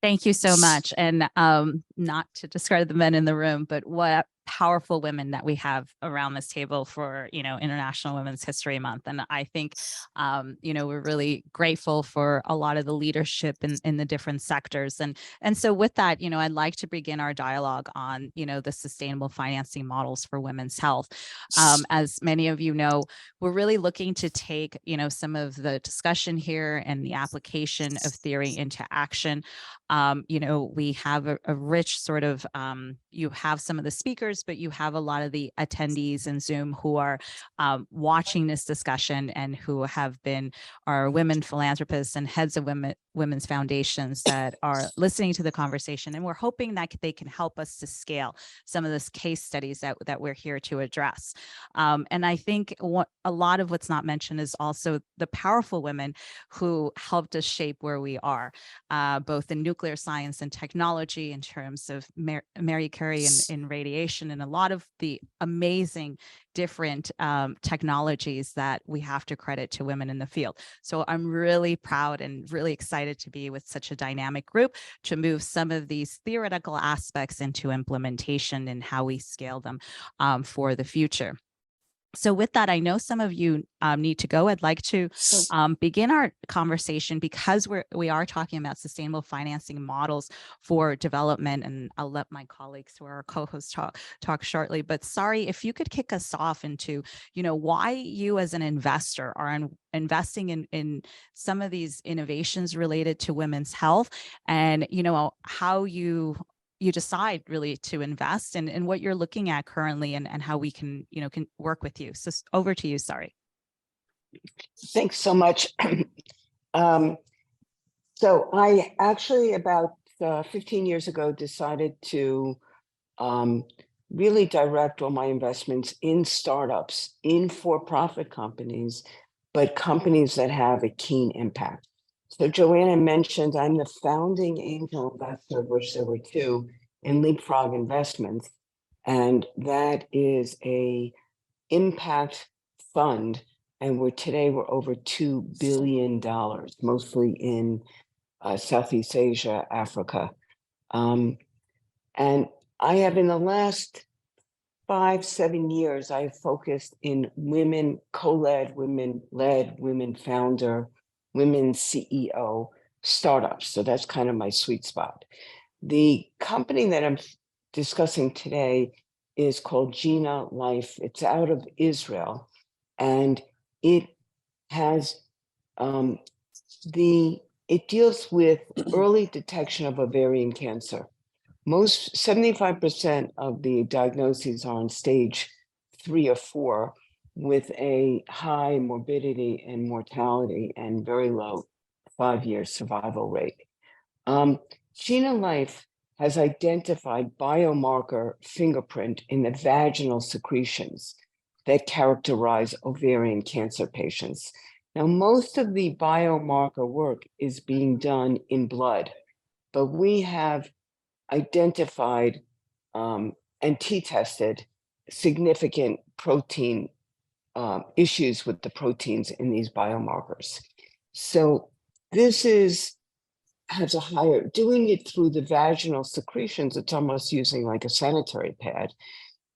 Thank you so much. And not to discredit the men in the room, but what powerful women that we have around this table for, International Women's History Month. And I think, we're really grateful for a lot of the leadership in the different sectors. And so with that, I'd like to begin our dialogue on, the sustainable financing models for women's health. As many of you know, we're really looking to take, some of the discussion here and the application of theory into action. We have a rich sort of, you have some of the speakers, but you have a lot of the attendees in Zoom who are watching this discussion and who have been our women philanthropists and heads of women's foundations that are listening to the conversation. And we're hoping that they can help us to scale some of those case studies that we're here to address. And I think a lot of what's not mentioned is also the powerful women who helped us shape where we are, both in nuclear science and technology, in terms of Mary Curie in radiation, and a lot of the amazing different technologies that we have to credit to women in the field. So I'm really proud and really excited to be with such a dynamic group to move some of these theoretical aspects into implementation and how we scale them for the future. So with that, I know some of you need to go. I'd like to begin our conversation because we are talking about sustainable financing models for development, and I'll let my colleagues who are our co-hosts talk shortly. But sorry, if you could kick us off into, why you as an investor are investing in some of these innovations related to women's health, and how you decide really to invest, and what you're looking at currently, and how we can work with you. So over to you, Sari. Thanks so much. So I actually about 15 years ago decided to really direct all my investments in startups, in for-profit companies, but companies that have a keen impact. So Joanna mentioned I'm the founding angel investor, of which there were two, in Leapfrog Investments, and that is a impact fund, and today we're over $2 billion, mostly in Southeast Asia, Africa. And I have, in the last 5-7 years, I have focused in women co-led, women-led, women founder, women CEO startups. So that's kind of my sweet spot. The company that I'm discussing today is called Gina Life. It's out of Israel, and it has it deals with early detection of ovarian cancer. 75% of the diagnoses are on stage 3 or 4, with a high morbidity and mortality and very low 5-year survival rate. Gina Life has identified biomarker fingerprint in the vaginal secretions that characterize ovarian cancer patients. Now, most of the biomarker work is being done in blood, but we have identified and t-tested significant protein issues with the proteins in these biomarkers. So this has a higher, doing it through the vaginal secretions, it's almost using like a sanitary pad.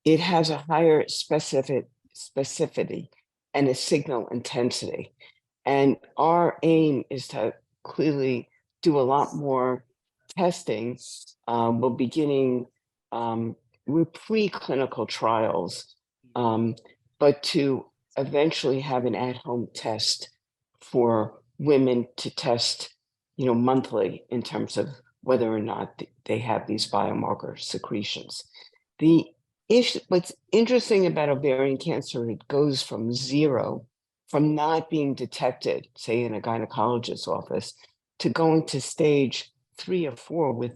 It has a higher specificity and a signal intensity. And our aim is to clearly do a lot more testing. We're beginning with preclinical trials, but to eventually have an at-home test for women to test monthly in terms of whether or not they have these biomarker secretions. What's interesting about ovarian cancer, it goes from zero, from not being detected, say in a gynecologist's office, to going to stage 3 or 4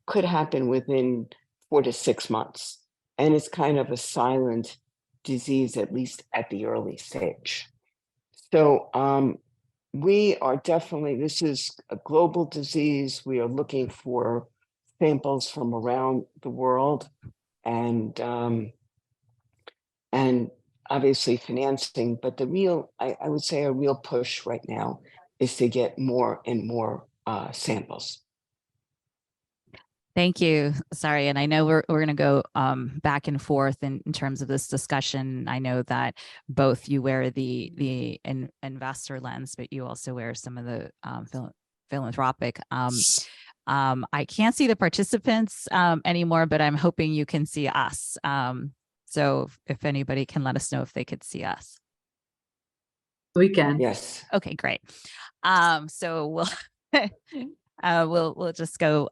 could happen within 4 to 6 months. And it's kind of a silent disease, at least at the early stage. So we are definitely, this is a global disease. We are looking for samples from around the world, and obviously financing, but I would say a real push right now is to get more and more samples. Thank you. Sorry. And I know we're going to go back and forth in terms of this discussion. I know that both you wear the investor lens, but you also wear some of the philanthropic. I can't see the participants anymore, but I'm hoping you can see us. So if anybody can let us know if they could see us. We can. Yes. Okay, great. So we'll we'll just go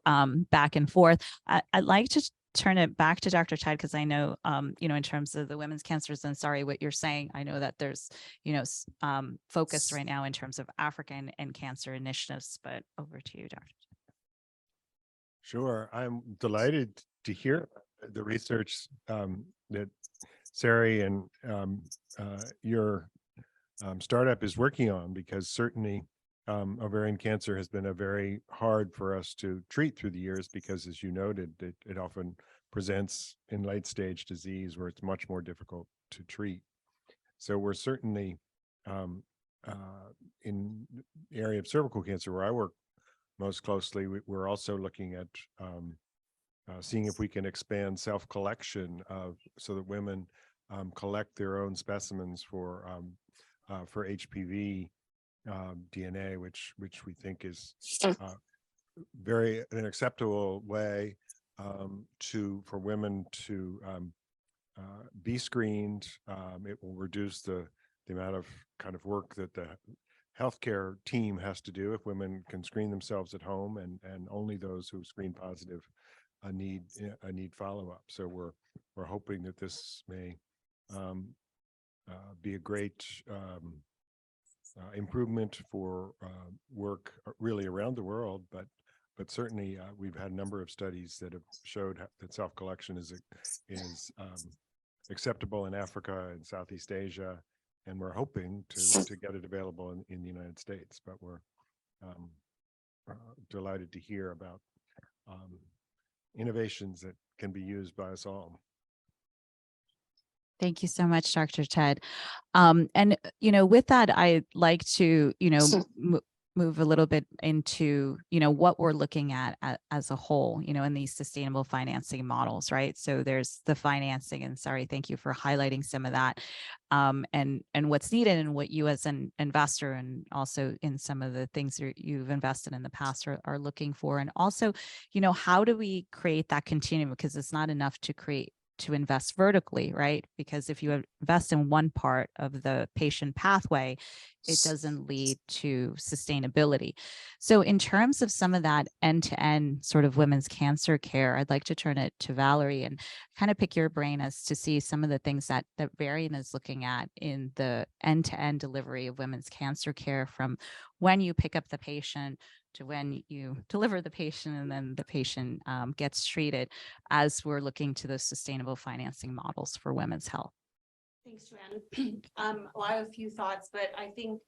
back and forth. I'd like to turn it back to Dr. Ted, because I know, you know, in terms of the women's cancers, and sorry, what you're saying, I know that there's, you know, focus right now in terms of African and cancer initiatives, but over to you, Dr. Sure. I'm delighted to hear the research that Sari and your startup is working on, because certainly ovarian cancer has been a very hard for us to treat through the years, because as you noted, it often presents in late stage disease where it's much more difficult to treat. So we're certainly in the area of cervical cancer, where I work most closely, we're also looking at seeing if we can expand self-collection so that women collect their own specimens for HPV DNA, which we think is very an acceptable way for women to be screened. It will reduce the amount of kind of work that the healthcare team has to do if women can screen themselves at home, and only those who screen positive need follow-up. So we're hoping that this may be a great improvement for work really around the world, but certainly we've had a number of studies that have showed that self-collection is acceptable in Africa and Southeast Asia, and we're hoping to get it available in the United States. But we're delighted to hear about innovations that can be used by us all. Thank you so much, Dr. Ted. And, you know, with that, I'd like to, you know, move a little bit into, you know, what we're looking at as a whole, you know, in these sustainable financing models, right? So there's the financing, and sorry, thank you for highlighting some of that, and what's needed, and what you as an investor, and also in some of the things you've invested in the past are looking for. And also, you know, how do we create that continuum? Because it's not enough to invest vertically, right? Because if you invest in one part of the patient pathway, it doesn't lead to sustainability. So in terms of some of that end-to-end sort of women's cancer care, I'd like to turn it to Valerie and kind of pick your brain as to see some of the things that Varian is looking at in the end-to-end delivery of women's cancer care, from when you pick up the patient to when you deliver the patient, and then the patient gets treated, as we're looking to those sustainable financing models for women's health. Thanks, Joanne. Well, I have a few thoughts, but I think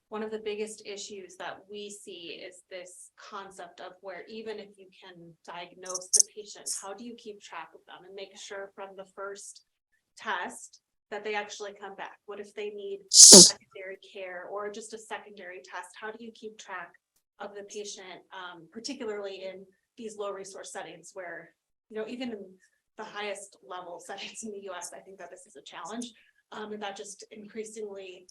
one of the biggest issues that we see is this concept of where, even if you can diagnose the patient, how do you keep track of them and make sure from the first test that they actually come back? What if they need secondary care or just a secondary test? How do you keep track of the patient, particularly in these low resource settings where, you know, even in the highest level settings in the US, I think that this is a challenge, and that just increasingly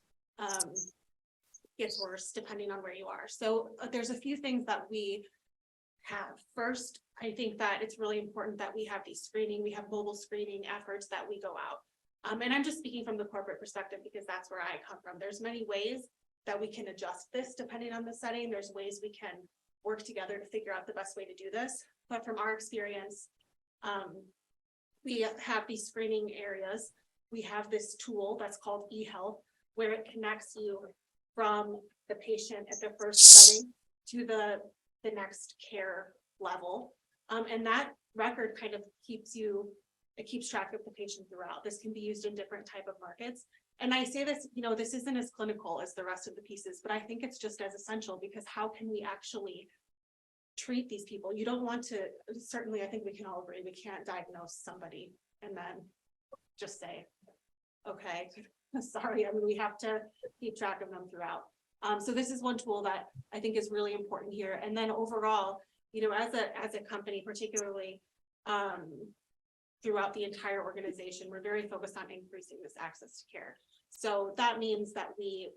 gets worse depending on where you are. So there's a few things that we have. First, I think that it's really important that we have we have mobile screening efforts that we go out. And I'm just speaking from the corporate perspective because that's where I come from. There's many ways that we can adjust this depending on the setting. There's ways we can work together to figure out the best way to do this. But from our experience, we have these screening areas. We have this tool that's called eHealth, where it connects you from the patient at the first setting to the next care level. And that record kind of keeps track of the patient throughout. This can be used in different type of markets. And I say this, you know, this isn't as clinical as the rest of the pieces, but I think it's just as essential, because how can we actually treat these people? You don't want to, certainly I think we can all agree, we can't diagnose somebody and then just say, okay, sorry. I mean, we have to keep track of them throughout. So this is one tool that I think is really important here. And then overall, you know, as a company, particularly, throughout the entire organization, we're very focused on increasing this access to care. So that means that we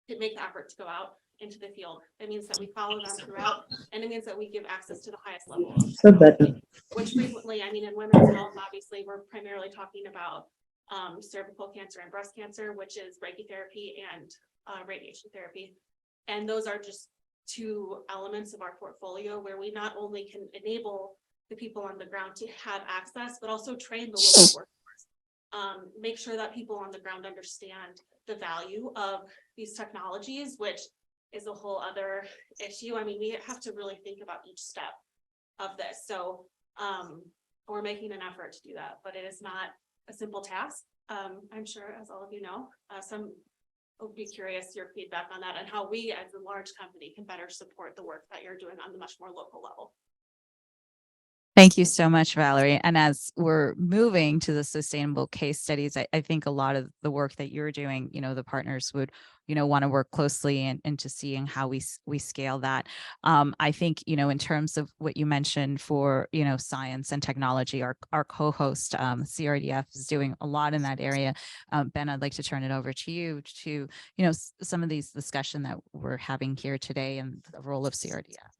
can make the effort to go out into the field. It means that we follow them throughout, and it means that we give access to the highest level of technology, which frequently, I mean, in women's health, obviously, we're primarily talking about cervical cancer and breast cancer, which is brachytherapy and radiation therapy. And those are just two elements of our portfolio where we not only can enable the people on the ground to have access, but also train the local workforce. Make sure that people on the ground understand the value of these technologies, which is a whole other issue. I mean, we have to really think about each step of this. So we're making an effort to do that, but it is not a simple task. I'm sure, as all of you know, some will be curious your feedback on that and how we as a large company can better support the work that you're doing on the much more local level. Thank you so much, Valerie. And as we're moving to the sustainable case studies, I think a lot of the work that you're doing, you know, the partners would, you know, want to work closely into seeing how we scale that. I think, you know, in terms of what you mentioned for, you know, science and technology, our co-host CRDF is doing a lot in that area. Ben, I'd like to turn it over to you to, you know, some of these discussion that we're having here today and the role of CRDF.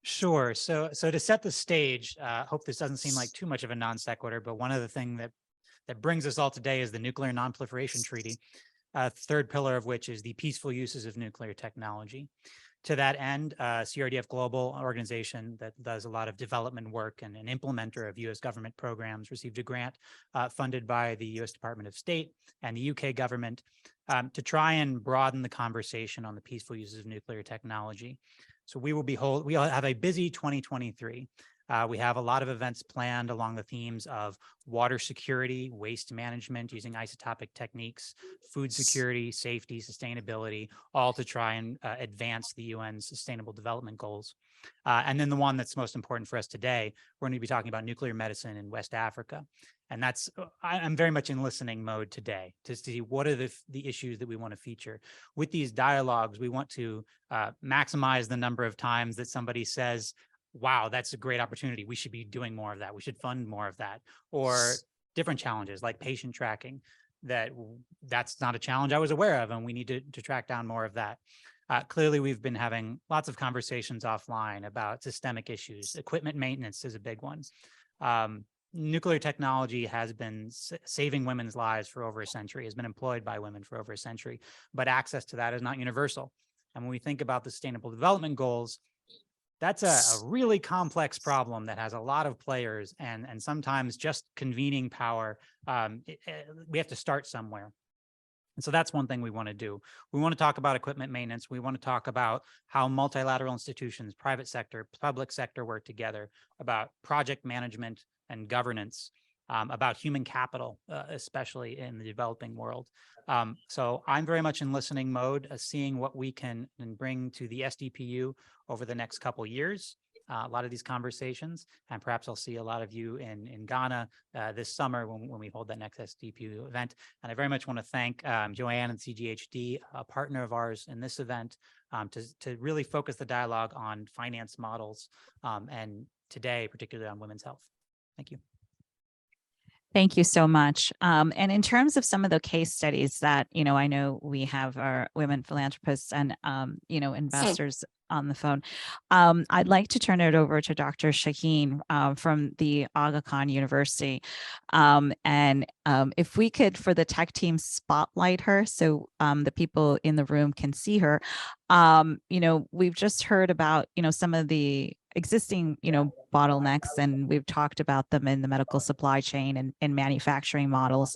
Sure. So to set the stage, hope this doesn't seem like too much of a non sequitur, but one of the things that brings us all today is the Nuclear Non-Proliferation Treaty, third pillar of which is the peaceful uses of nuclear technology. To that end, CRDF Global, organization that does a lot of development work and an implementer of U.S. government programs, received a grant funded by the U.S. Department of State and the U.K. government to try and broaden the conversation on the peaceful uses of nuclear technology. So we'll have a busy 2023. We have a lot of events planned along the themes of water security, waste management using isotopic techniques, food security, safety, sustainability, all to try and advance the UN's Sustainable Development Goals. And then the one that's most important for us today, we're going to be talking about nuclear medicine in West Africa. And that's, I'm very much in listening mode today to see what are the issues that we want to feature. With these dialogues, we want to maximize the number of times that somebody says, wow, that's a great opportunity. We should be doing more of that. We should fund more of that. Or different challenges like patient tracking, that's not a challenge I was aware of, and we need to track down more of that. Clearly, we've been having lots of conversations offline about systemic issues. Equipment maintenance is a big one. Nuclear technology has been saving women's lives for over a century, has been employed by women for over a century, but access to that is not universal. And when we think about the Sustainable Development Goals, that's a really complex problem that has a lot of players, and sometimes just convening power, we have to start somewhere. And so that's one thing we want to do. We want to talk about equipment maintenance. We want to talk about how multilateral institutions, private sector, public sector work together, about project management and governance, about human capital, especially in the developing world. So I'm very much in listening mode, seeing what we can bring to the SDPU over the next couple years. A lot of these conversations, and perhaps I'll see a lot of you in Ghana this summer when we hold that next SDPU event. And I very much want to thank Joanne and CGHD, a partner of ours in this event, to really focus the dialogue on finance models, and today, particularly on women's health. Thank you. Thank you so much. And in terms of some of the case studies that, you know, I know we have our women philanthropists and, you know, investors on the phone. I'd like to turn it over to Dr. Shaheen from the Aga Khan University. And if we could, for the tech team, spotlight her so the people in the room can see her. You know, we've just heard about, you know, some of the existing, you know, bottlenecks, and we've talked about them in the medical supply chain and manufacturing models.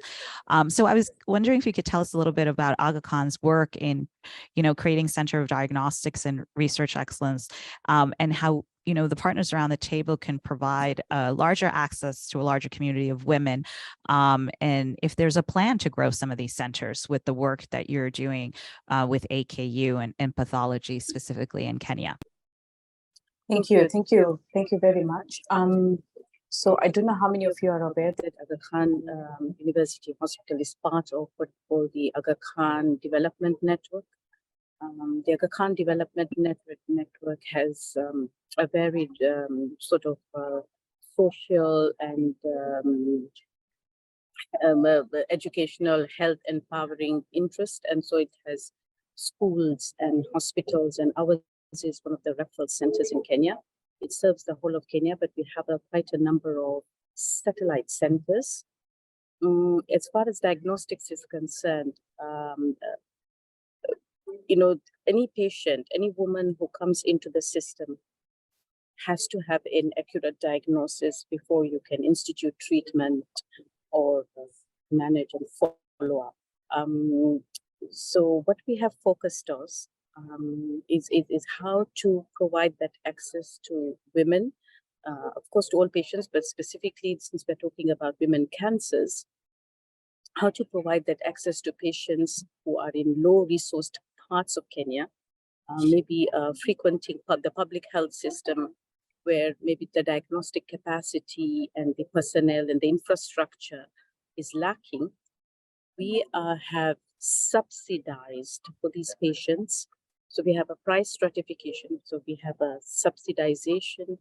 So I was wondering if you could tell us a little bit about Aga Khan's work in, you know, creating Center of Diagnostics and Research Excellence, and how, you know, the partners around the table can provide larger access to a larger community of women. And if there's a plan to grow some of these centers with the work that you're doing with AKU and pathology specifically in Kenya. Thank you very much. So I don't know how many of you are aware that Aga Khan University Hospital is part of what we call the Aga Khan Development Network. The Aga Khan Development Network has a varied sort of social and educational, health, empowering interest. And so it has schools and hospitals, and ours is one of the referral centers in Kenya. It serves the whole of Kenya, but we have quite a number of satellite centers. As far as diagnostics is concerned, any patient, any woman who comes into the system has to have an accurate diagnosis before you can institute treatment or manage and follow up. So what we have focused on is how to provide that access to women, of course, to all patients, but specifically since we're talking about women cancers, how to provide that access to patients who are in low-resourced parts of Kenya, maybe frequenting the public health system, where maybe the diagnostic capacity and the personnel and the infrastructure is lacking. We have subsidized for these patients. So we have a price stratification. So we have a subsidization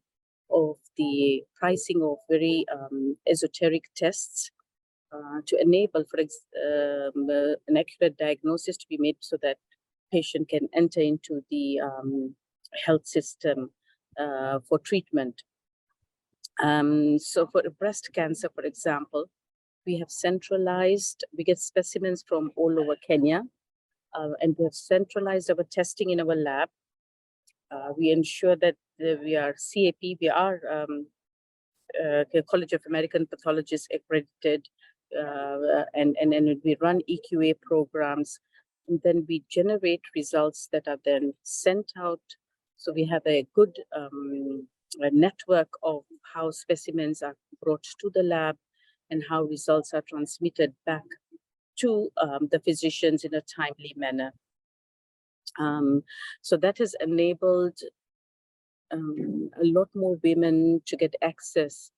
of the pricing of very esoteric tests to enable, for an accurate diagnosis to be made so that patient can enter into the health system for treatment. So for breast cancer, for example, we have centralized, we get specimens from all over Kenya, and we have centralized our testing in our lab. We ensure that we are CAP, we are College of American Pathologists accredited, and we run EQA programs, and then we generate results that are then sent out. So we have a good a network of how specimens are brought to the lab and how results are transmitted back to the physicians in a timely manner. So that has enabled a lot more women to get access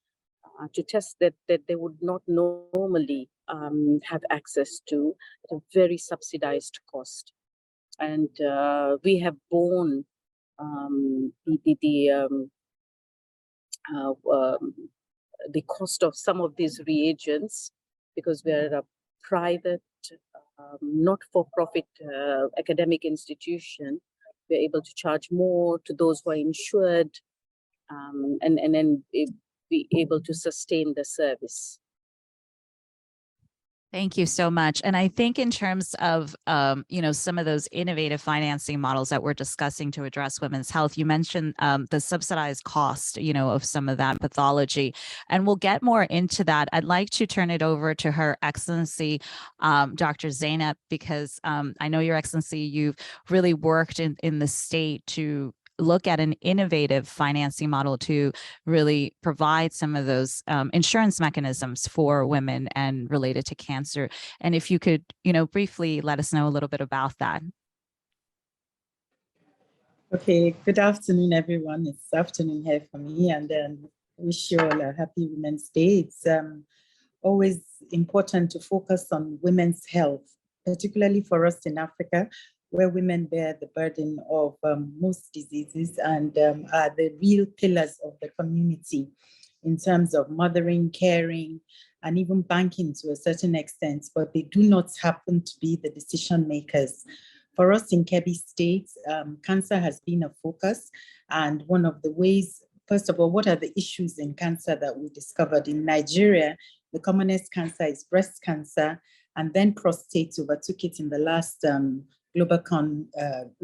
to tests that they would not normally have access to at a very subsidized cost. And we have borne the cost of some of these reagents because we're a private, not-for-profit academic institution. We're able to charge more to those who are insured, and then be able to sustain the service. Thank you so much. And I think in terms of, some of those innovative financing models that we're discussing to address women's health, you mentioned the subsidized cost, of some of that pathology, and we'll get more into that. I'd like to turn it over to Her Excellency, Dr. Zeynep, because I know Your Excellency, you've really worked in the state to look at an innovative financing model to really provide some of those insurance mechanisms for women and related to cancer. And if you could, briefly let us know a little bit about that. Okay, good afternoon, everyone. It's afternoon here for me, and then wish you all a happy Women's Day. It's always important to focus on women's health, particularly for us in Africa, where women bear the burden of most diseases and are the real pillars of the community in terms of mothering, caring, and even banking to a certain extent, but they do not happen to be the decision makers. For us in Kebbi State, cancer has been a focus, and one of the ways, first of all, what are the issues in cancer that we discovered in Nigeria? The commonest cancer is breast cancer, and then prostate overtook it in the last Globacon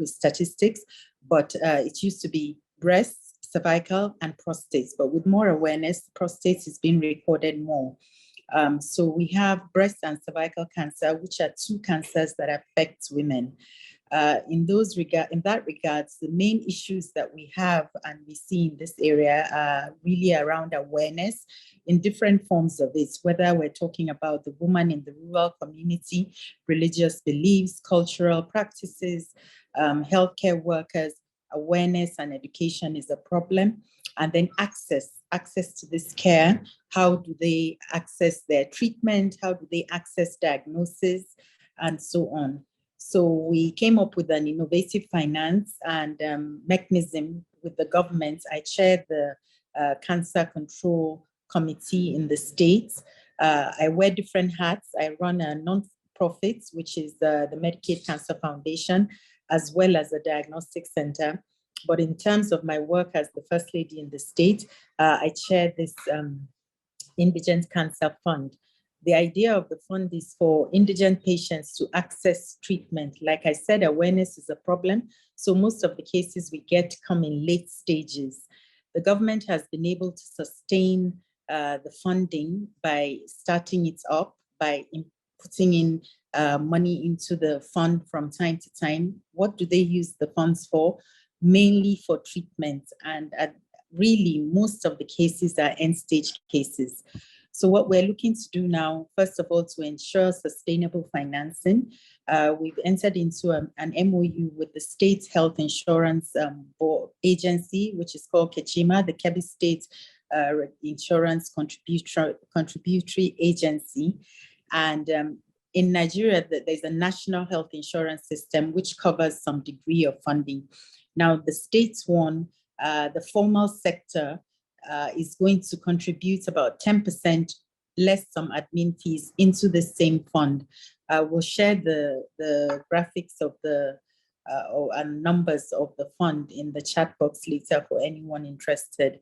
statistics, but it used to be breast, cervical, and prostate. But with more awareness, prostate is being recorded more. So we have breast and cervical cancer, which are two cancers that affect women. In that regards, the main issues that we have and we see in this area are really around awareness in different forms of it, whether we're talking about the woman in the rural community, religious beliefs, cultural practices, healthcare workers, awareness and education is a problem. And then access to this care. How do they access their treatment? How do they access diagnosis? And so on. So we came up with an innovative finance and mechanism with the government. I chaired the Cancer Control Committee in the States. I wear different hats. I run a non-profit, which is the Medicaid Cancer Foundation, as well as a diagnostic center. But in terms of my work as the First Lady in the state, I chair this Indigent Cancer Fund. The idea of the fund is for indigent patients to access treatment. Like I said, awareness is a problem. So most of the cases we get come in late stages. The government has been able to sustain the funding by starting it up, by putting in money into the fund from time to time. What do they use the funds for? Mainly for treatment. And really, most of the cases are end-stage cases. So what we're looking to do now, first of all, to ensure sustainable financing, we've entered into an MOU with the State Health Insurance Agency, which is called KECHIMA, the Kebbi State Insurance Contributory Agency. And in Nigeria, there's a national health insurance system which covers some degree of funding. Now, the states one, the formal sector is going to contribute about 10% less some admin fees into the same fund. We'll share the graphics of the and numbers of the fund in the chat box later for anyone interested.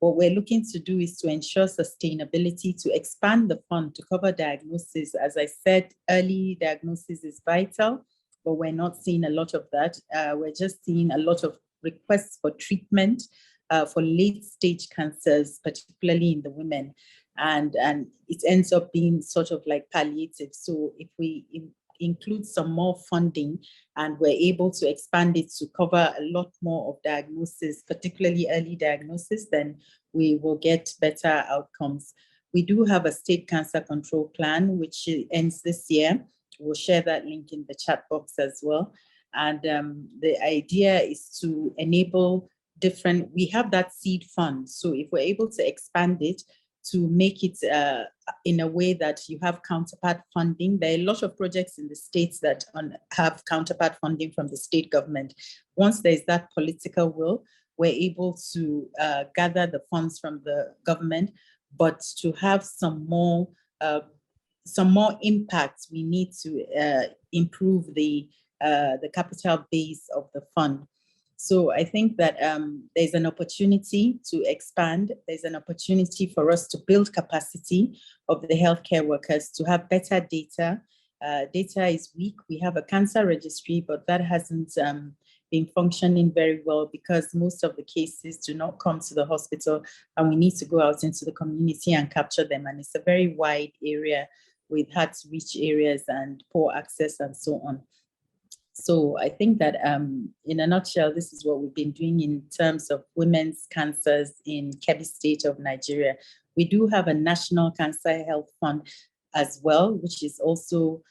What we're looking to do is to ensure sustainability, to expand the fund to cover diagnosis. As I said, early diagnosis is vital, but we're not seeing a lot of that. We're just seeing a lot of requests for treatment for late stage cancers, particularly in the women. And it ends up being sort of like palliative. So if we include some more funding and we're able to expand it to cover a lot more of diagnosis, particularly early diagnosis, then we will get better outcomes. We do have a state cancer control plan, which ends this year. We'll share that link in the chat box as well. And the idea is to enable different, we have that seed fund. So if we're able to expand it to make it in a way that you have counterpart funding, there are a lot of projects in the states that have counterpart funding from the state government. Once there's that political will, we're able to gather the funds from the government, but to have some more impact, we need to improve the capital base of the fund. So I think that there's an opportunity to expand. There's an opportunity for us to build capacity of the healthcare workers to have better data. Data is weak. We have a cancer registry, but that hasn't been functioning very well because most of the cases do not come to the hospital and we need to go out into the community and capture them. And it's a very wide area with hard to reach areas and poor access and so on. So I think that in a nutshell, this is what we've been doing in terms of women's cancers in Kebbi State of Nigeria. We do have a National Cancer Health Fund as well, which is also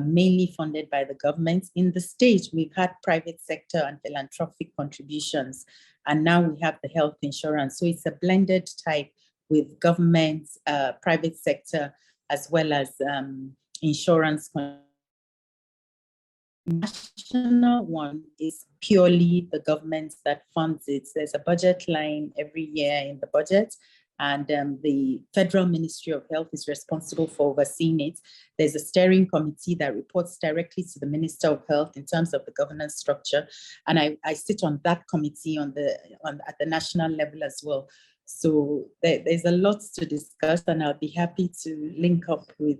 mainly funded by the government. In the state, we've had private sector and philanthropic contributions, and now we have the health insurance. So it's a blended type with government, private sector, as well as insurance. National one is purely the government that funds it. There's a budget line every year in the budget, and the Federal Ministry of Health is responsible for overseeing it. There's a steering committee that reports directly to the Minister of Health in terms of the governance structure, and I sit on that committee at the national level as well. So there's a lot to discuss, and I'll be happy to link up with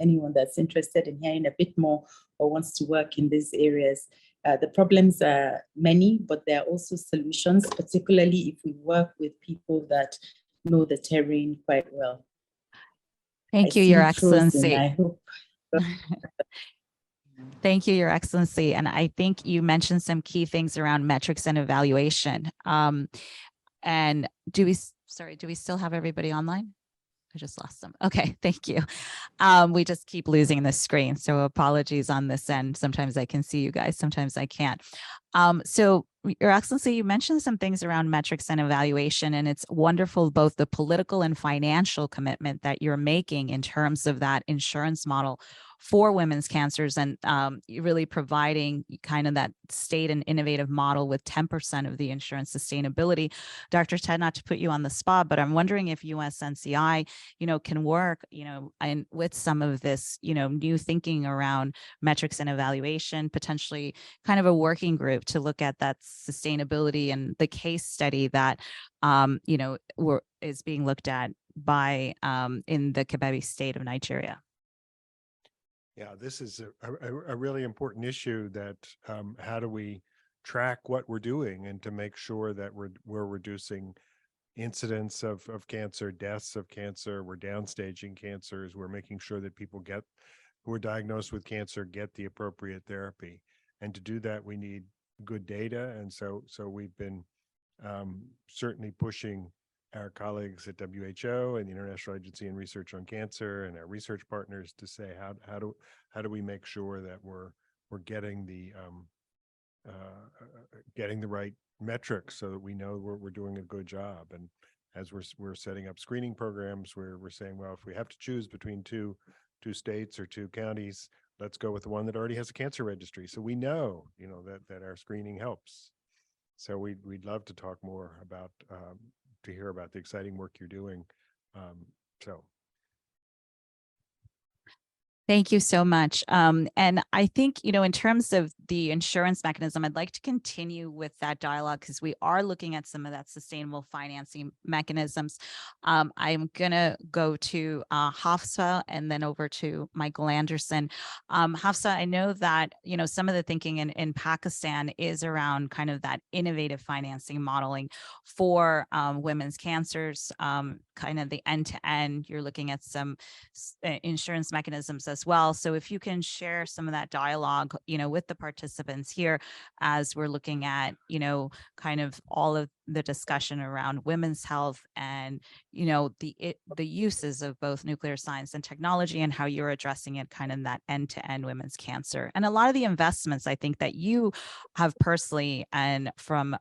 anyone that's interested in hearing a bit more or wants to work in these areas. The problems are many, but there are also solutions, particularly if we work with people that know the terrain quite well. Thank you, Your Excellency. I hope. Thank you, Your Excellency. And I think you mentioned some key things around metrics and evaluation. And do we still have everybody online? I just lost them. Okay, thank you. We just keep losing the screen, so apologies on this end. Sometimes I can see you guys, sometimes I can't. So Your Excellency, you mentioned some things around metrics and evaluation, and it's wonderful, both the political and financial commitment that you're making in terms of that insurance model for women's cancers, and you're really providing kind of that state and innovative model with 10% of the insurance sustainability. Dr. Ted, not to put you on the spot, but I'm wondering if USNCI, can work, and with some of this, new thinking around metrics and evaluation, potentially kind of a working group to look at that sustainability and the case study that, is being looked at by in the Kebbi state of Nigeria. Yeah, this is a really important issue that how do we track what we're doing and to make sure that we're reducing incidence of cancer, deaths of cancer, we're downstaging cancers, we're making sure that people who are diagnosed with cancer get the appropriate therapy. And to do that, we need good data. And so we've been certainly pushing our colleagues at WHO and the International Agency in Research on Cancer and our research partners to say how do we make sure that we're getting the right metrics so that we know we're doing a good job. And as we're setting up screening programs, we're saying, well, if we have to choose between two states or two counties, let's go with the one that already has a cancer registry. So we know, that our screening helps. So we'd love to talk more about to hear about the exciting work you're doing. Thank you so much. And I think, in terms of the insurance mechanism, I'd like to continue with that dialogue because we are looking at some of that sustainable financing mechanisms. I'm going to go to Hafsa and then over to Michael Anderson. Hafsa, I know that, some of the thinking in Pakistan is around kind of that innovative financing modeling for women's cancers, kind of the end-to-end. You're looking at some insurance mechanisms as well. So if you can share some of that dialogue, with the participants here as we're looking at, kind of all of the discussion around women's health and, the uses of both nuclear science and technology and how you're addressing it kind of that end-to-end women's cancer. And a lot of the investments I think that you have personally and from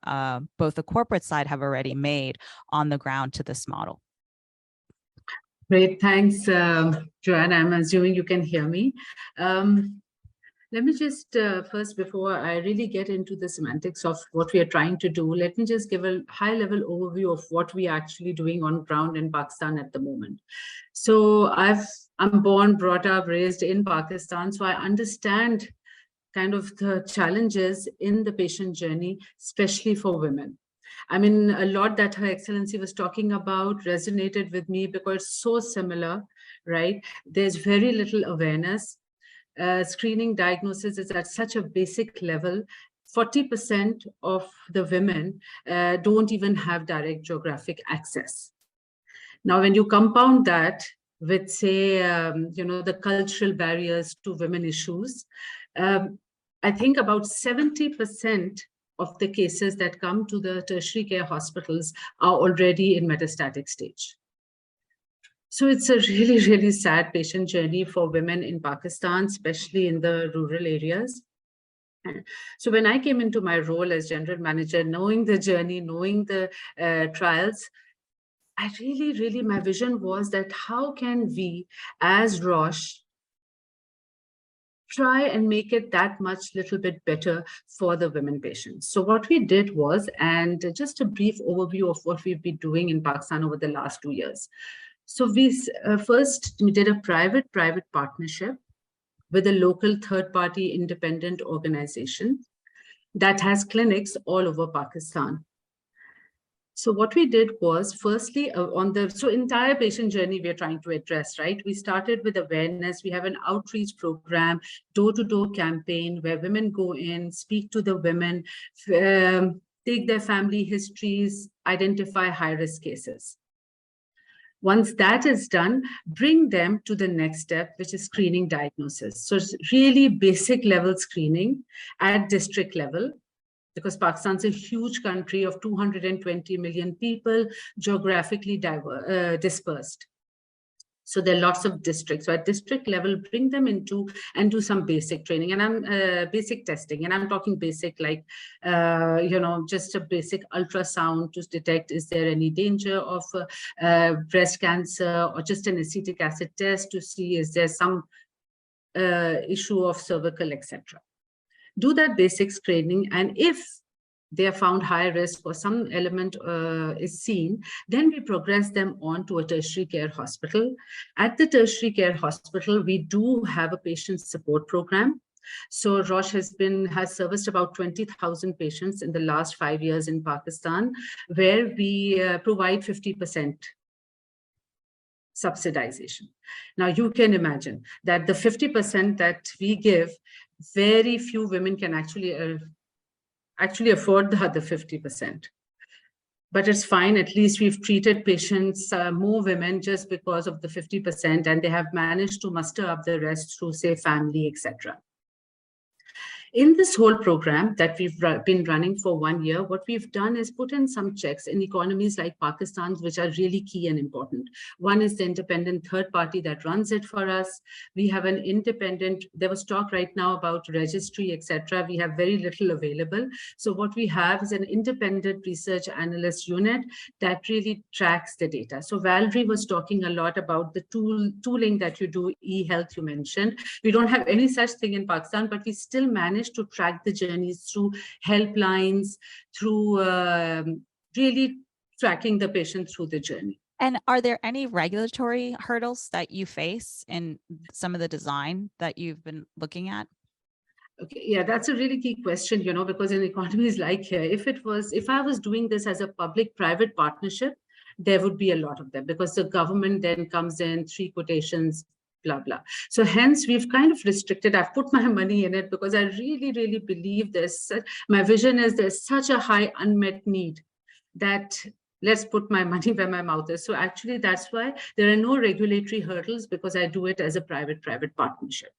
both the corporate side have already made on the ground to this model. Great, thanks, Joanne. I'm assuming you can hear me. Let me just first, before I really get into the semantics of what we are trying to do, let me just give a high-level overview of what we are actually doing on ground in Pakistan at the moment. So I'm born, brought up, raised in Pakistan, so I understand kind of the challenges in the patient journey, especially for women. I mean, a lot that Her Excellency was talking about resonated with me because it's so similar, right? There's very little awareness. Screening diagnosis is at such a basic level. 40% of the women don't even have direct geographic access. Now, when you compound that with, say, the cultural barriers to women issues, I think about 70% of the cases that come to the tertiary care hospitals are already in metastatic stage. So it's a really, really sad patient journey for women in Pakistan, especially in the rural areas. So when I came into my role as general manager, knowing the journey, knowing the trials, I really, my vision was that how can we, as Roche, try and make it that much little bit better for the women patients. So what we did was, and just a brief overview of what we've been doing in Pakistan over the last 2 years. So we did a private partnership with a local third-party independent organization that has clinics all over Pakistan. So what we did was, firstly, entire patient journey we're trying to address, right? We started with awareness. We have an outreach program, door-to-door campaign where women go in, speak to the women, take their family histories, identify high-risk cases. Once that is done, bring them to the next step, which is screening diagnosis. So it's really basic level screening at district level, because Pakistan's a huge country of 220 million people, geographically dispersed. So there are lots of districts. So at district level, bring them into and do some basic training, and I'm basic testing. And I'm talking basic, like, just a basic ultrasound to detect, is there any danger of breast cancer, or just an acetic acid test to see, is there some issue of cervical, etc. Do that basic screening. And if they are found high risk or some element is seen, then we progress them on to a tertiary care hospital. At the tertiary care hospital, we do have a patient support program. So Roche has serviced about 20,000 patients in the last 5 years in Pakistan, where we provide 50% subsidization. Now you can imagine that the 50% that we give, very few women can actually afford the other 50. But it's fine, at least we've treated patients, more women, just because of the 50%, and they have managed to muster up the rest through, say, family, etc. In this whole program that we've been running for 1 year, what we've done is put in some checks in economies like Pakistan, which are really key and important. One is the independent third party that runs it for us. We have an independent, there was talk right now about registry, etc. We have very little available. So what we have is an independent research analyst unit that really tracks the data. So Valerie was talking a lot about the tooling that you do, e-health you mentioned. We don't have any such thing in Pakistan, but we still manage to track the journeys through helplines, through really tracking the patient through the journey. And are there any regulatory hurdles that you face in some of the design that you've been looking at? Okay, yeah, that's a really key question, because in economies like here, if I was doing this as a public-private partnership, there would be a lot of them, because the government then comes in, 3 quotations, blah, blah. So hence we've kind of restricted, I've put my money in it because I really, really believe my vision is there's such a high unmet need that let's put my money where my mouth is. So actually that's why there are no regulatory hurdles, because I do it as a private-private partnership.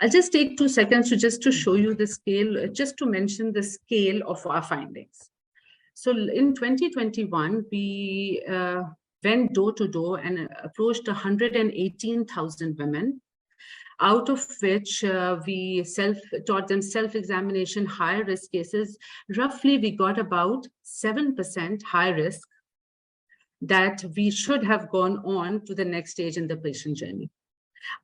I'll just take 2 seconds to show you the scale, just to mention the scale of our findings. So in 2021, we went door to door and approached 118,000 women, out of which we taught them self-examination, high risk cases. Roughly, we got about 7% high risk that we should have gone on to the next stage in the patient journey.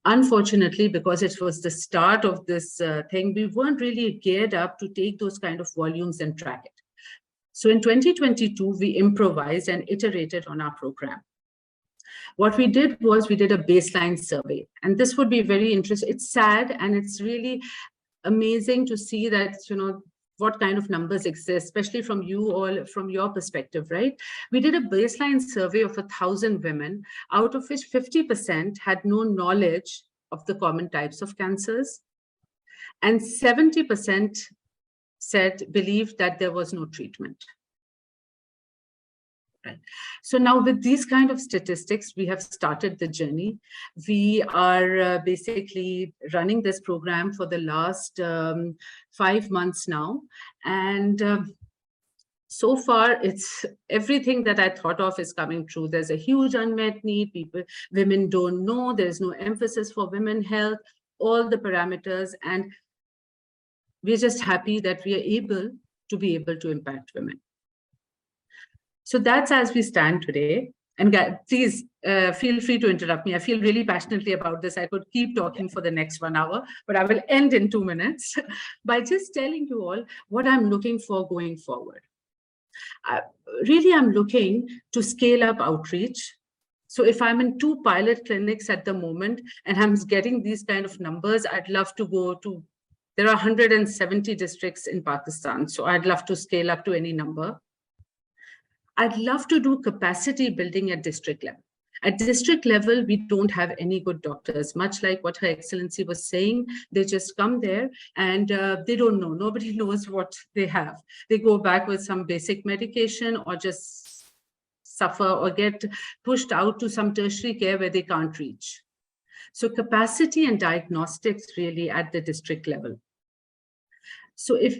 Unfortunately, because it was the start of this thing, we weren't really geared up to take those kind of volumes and track it. So in 2022, we improvised and iterated on our program. What we did was we did a baseline survey, and this would be very interesting. It's sad, and it's really amazing to see that, what kind of numbers exist, especially from you all, from your perspective, right? We did a baseline survey of 1,000 women, out of which 50% had no knowledge of the types of cancers, and 70% believed that there was no treatment. Right. So now with these kind of statistics, we have started the journey. We are basically running this program for the last 5 months now. And so far, it's everything that I thought of is coming true. There's a huge unmet need. Women don't know. There's no emphasis for women health, all the parameters. And we're just happy that we are able to impact women. So that's as we stand today. And please feel free to interrupt me. I feel really passionately about this. I could keep talking for the next 1 hour, but I will end in 2 minutes by just telling you all what I'm looking for going forward. Really, I'm looking to scale up outreach. So if I'm in 2 pilot clinics at the moment and I'm getting these kind of numbers, I'd love to go to, there are 170 districts in Pakistan. So I'd love to scale up to any number. I'd love to do capacity building at district level. At district level, we don't have any good doctors, much like what Her Excellency was saying. They just come there and they don't know. Nobody knows what they have. They go back with some basic medication or just suffer or get pushed out to some tertiary care where they can't reach. So capacity and diagnostics really at the district level. So if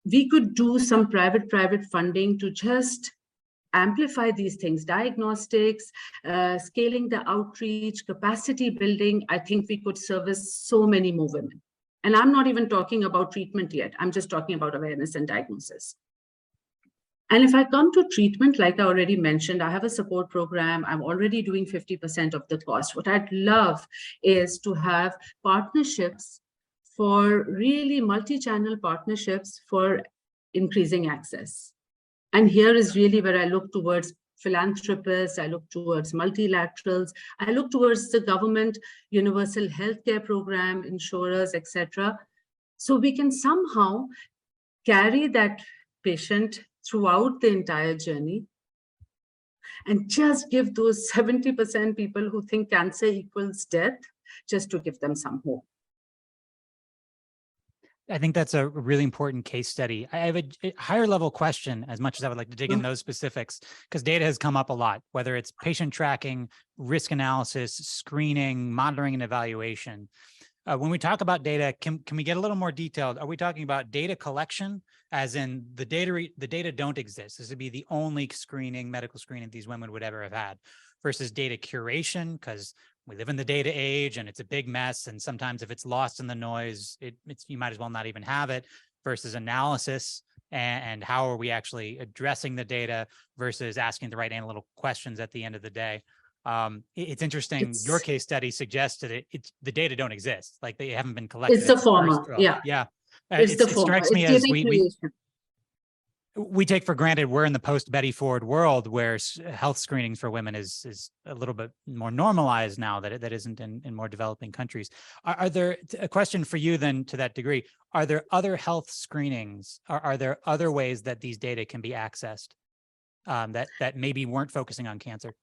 we could do some private funding to just amplify these things, diagnostics, scaling the outreach, capacity building, I think we could service so many more women. And I'm not even talking about treatment yet. I'm just talking about awareness and diagnosis. And if I come to treatment, like I already mentioned, I have a support program. I'm already doing 50% of the cost. What I'd love is to have partnerships for really multi-channel partnerships for increasing access. And here is really where I look towards philanthropists, I look towards multilaterals, I look towards the government, universal healthcare program, insurers, etc. So we can somehow carry that patient throughout the entire journey and just give those 70% people who think cancer equals death, just to give them some hope. I think that's a really important case study. I have a higher level question, as much as I would like to dig in those specifics, because data has come up a lot, whether it's patient tracking, risk analysis, screening, monitoring, and evaluation. When we talk about data, can we get a little more detailed? Are we talking about data collection, as in the data don't exist? This would be the only screening, medical screening these women would ever have had, versus data curation, because we live in the data age and it's a big mess. And sometimes if it's lost in the noise, you might as well not even have it, versus analysis and how are we actually addressing the data versus asking the right analytical questions at the end of the day. It's interesting. Your case study suggested the data don't exist. Like they haven't been collected. It's the former. Yeah. Yeah. It's the It former. strikes me as we take for granted we're in the post Betty Ford world where health screenings for women is a little bit more normalized now that isn't in more developing countries. Are there, a question for you then to that degree, are there other health screenings? Are there other ways that these data can be accessed that maybe weren't focusing on cancer?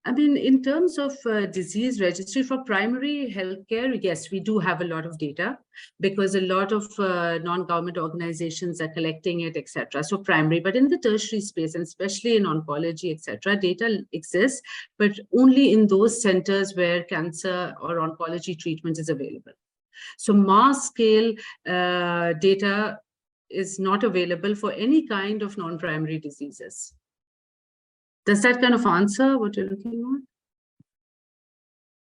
I mean, in terms of disease registry for primary healthcare, yes, we do have a lot of data because a lot of non-government organizations are collecting it, etc. So primary, but in the tertiary space, and especially in oncology, etc., data exists, but only in those centers where cancer or oncology treatment is available. So mass scale data is not available for any kind of non-primary diseases. Does that kind of answer what you're looking at?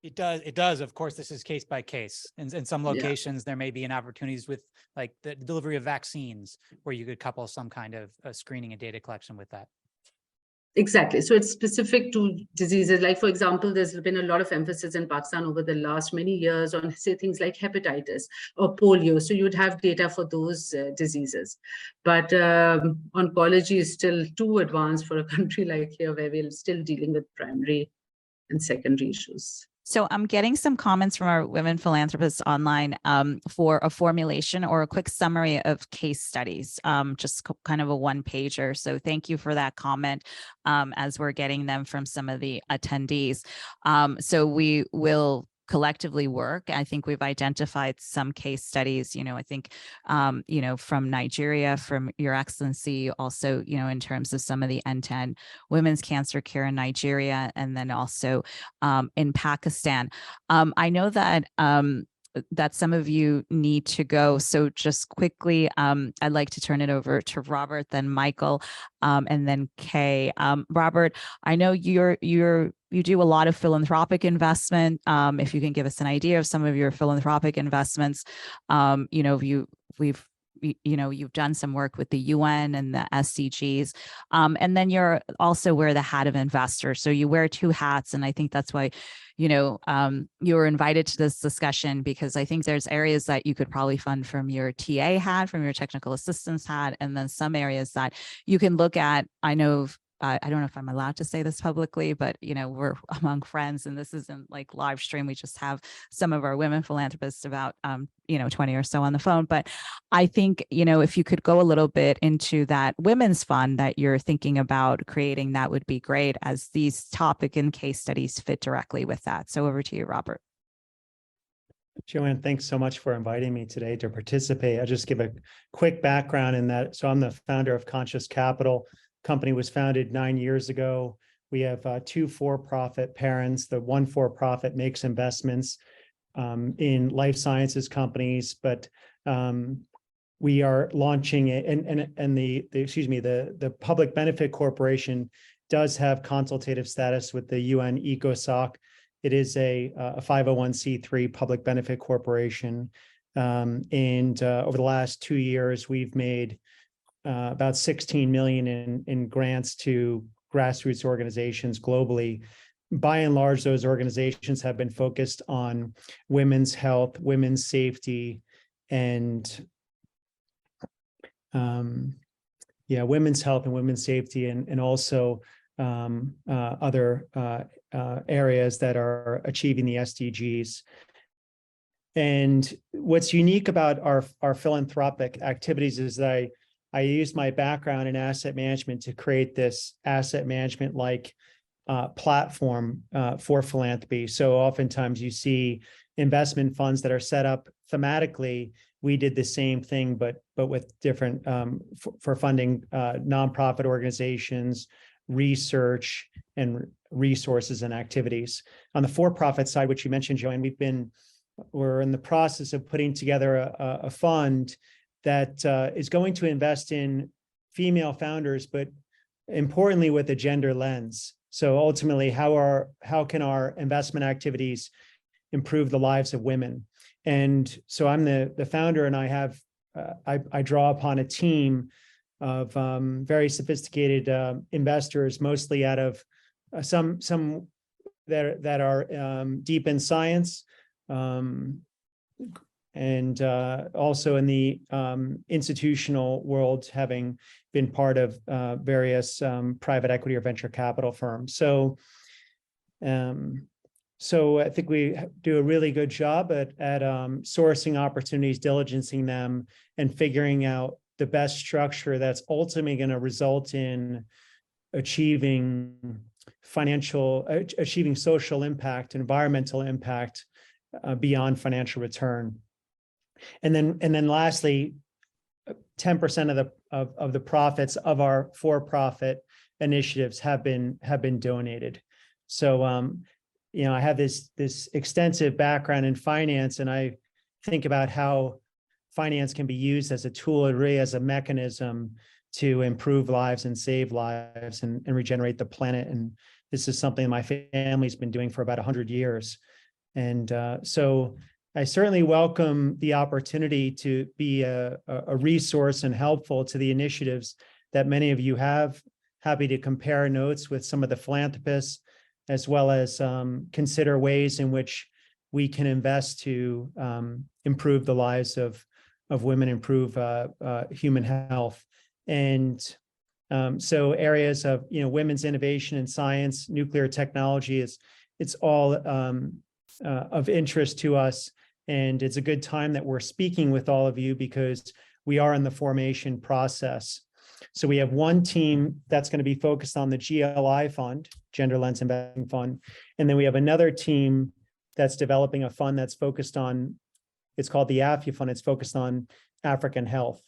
It does. It does. Of course, this is case by case. In some locations, there may be an opportunities with like the delivery of vaccines where you could couple some kind of screening and data collection with that. Exactly. So it's specific to diseases. Like, for example, there's been a lot of emphasis in Pakistan over the last many years on, say, things like hepatitis or polio. So you'd have data for those diseases. But oncology is still too advanced for a country like here, where we're still dealing with primary and secondary issues. So I'm getting some comments from our women philanthropists online for a formulation or a quick summary of case studies, just kind of a one pager. So thank you for that comment as we're getting them from some of the attendees. So we will collectively work. I think we've identified some case studies, I think, from Nigeria, from Your Excellency, also, in terms of some of the end-to-end women's cancer care in Nigeria, and then also in Pakistan. I know that that some of you need to go. So just quickly, I'd like to turn it over to Robert, then Michael, and then Kay. Robert, I know you do a lot of philanthropic investment. If you can give us an idea of some of your philanthropic investments, you've done some work with the UN and the SDGs, and then you're also wear the hat of investor. So you wear two hats, and I think that's why, you were invited to this discussion, because I think there's areas that you could probably fund from your TA hat, from your technical assistance hat, and then some areas that you can look at. I know I don't know if I'm allowed to say this publicly, but we're among friends, and this isn't like live stream. We just have some of our women philanthropists, about 20 or so on the phone. But I think if you could go a little bit into that women's fund that you're thinking about creating, that would be great, as these topic and case studies fit directly with that. So over to you, Robert. Joanne, thanks so much for inviting me today to participate. I'll just give a quick background in that. So I'm the founder of Conscious Capital. Company was founded 9 years ago. We have two for-profit parents. The one for-profit makes investments in life sciences companies, but we are launching it, and the excuse me, the Public Benefit Corporation does have consultative status with the UN ECOSOC. It is a 501c3 public benefit corporation. And over the last 2 years, we've made about 16 million in grants to grassroots organizations globally. By and large, those organizations have been focused on women's health, women's safety, and women's health and women's safety, and also other areas that are achieving the SDGs. And what's unique about our philanthropic activities is that I used my background in asset management to create this asset management like platform for philanthropy. So oftentimes you see investment funds that are set up thematically. We did the same thing, but with different for funding nonprofit organizations, research, and resources and activities. On the for-profit side, which you mentioned, Joanne, we're in the process of putting together a fund that is going to invest in female founders, but importantly with a gender lens. So ultimately, how can our investment activities improve the lives of women? And so I'm the founder, and I have I draw upon a team of very sophisticated investors, mostly out of some that are deep in science, and also in the institutional world, having been part of various private equity or venture capital firms. So I think we do a really good job at sourcing opportunities, diligencing them, and figuring out the best structure that's ultimately going to result in achieving social impact, environmental impact beyond financial return. And then lastly, 10% of the profits of our for-profit initiatives have been donated. So I have this extensive background in finance, and I think about how finance can be used as a tool, really as a mechanism to improve lives and save lives and regenerate the planet. And this is something my family's been doing for about 100 years. And so I certainly welcome the opportunity to be a resource and helpful to the initiatives that many of you have. Happy to compare notes with some of the philanthropists, as well as consider ways in which we can invest to improve the lives of women, improve human health. And so areas of women's innovation in science, nuclear technology, it's all of interest to us. And it's a good time that we're speaking with all of you, because we are in the formation process. So we have one team that's going to be focused on the GLI fund, Gender Lens Investing Fund. And then we have another team that's developing a fund that's focused on, it's called the AFIA Fund. It's focused on African health.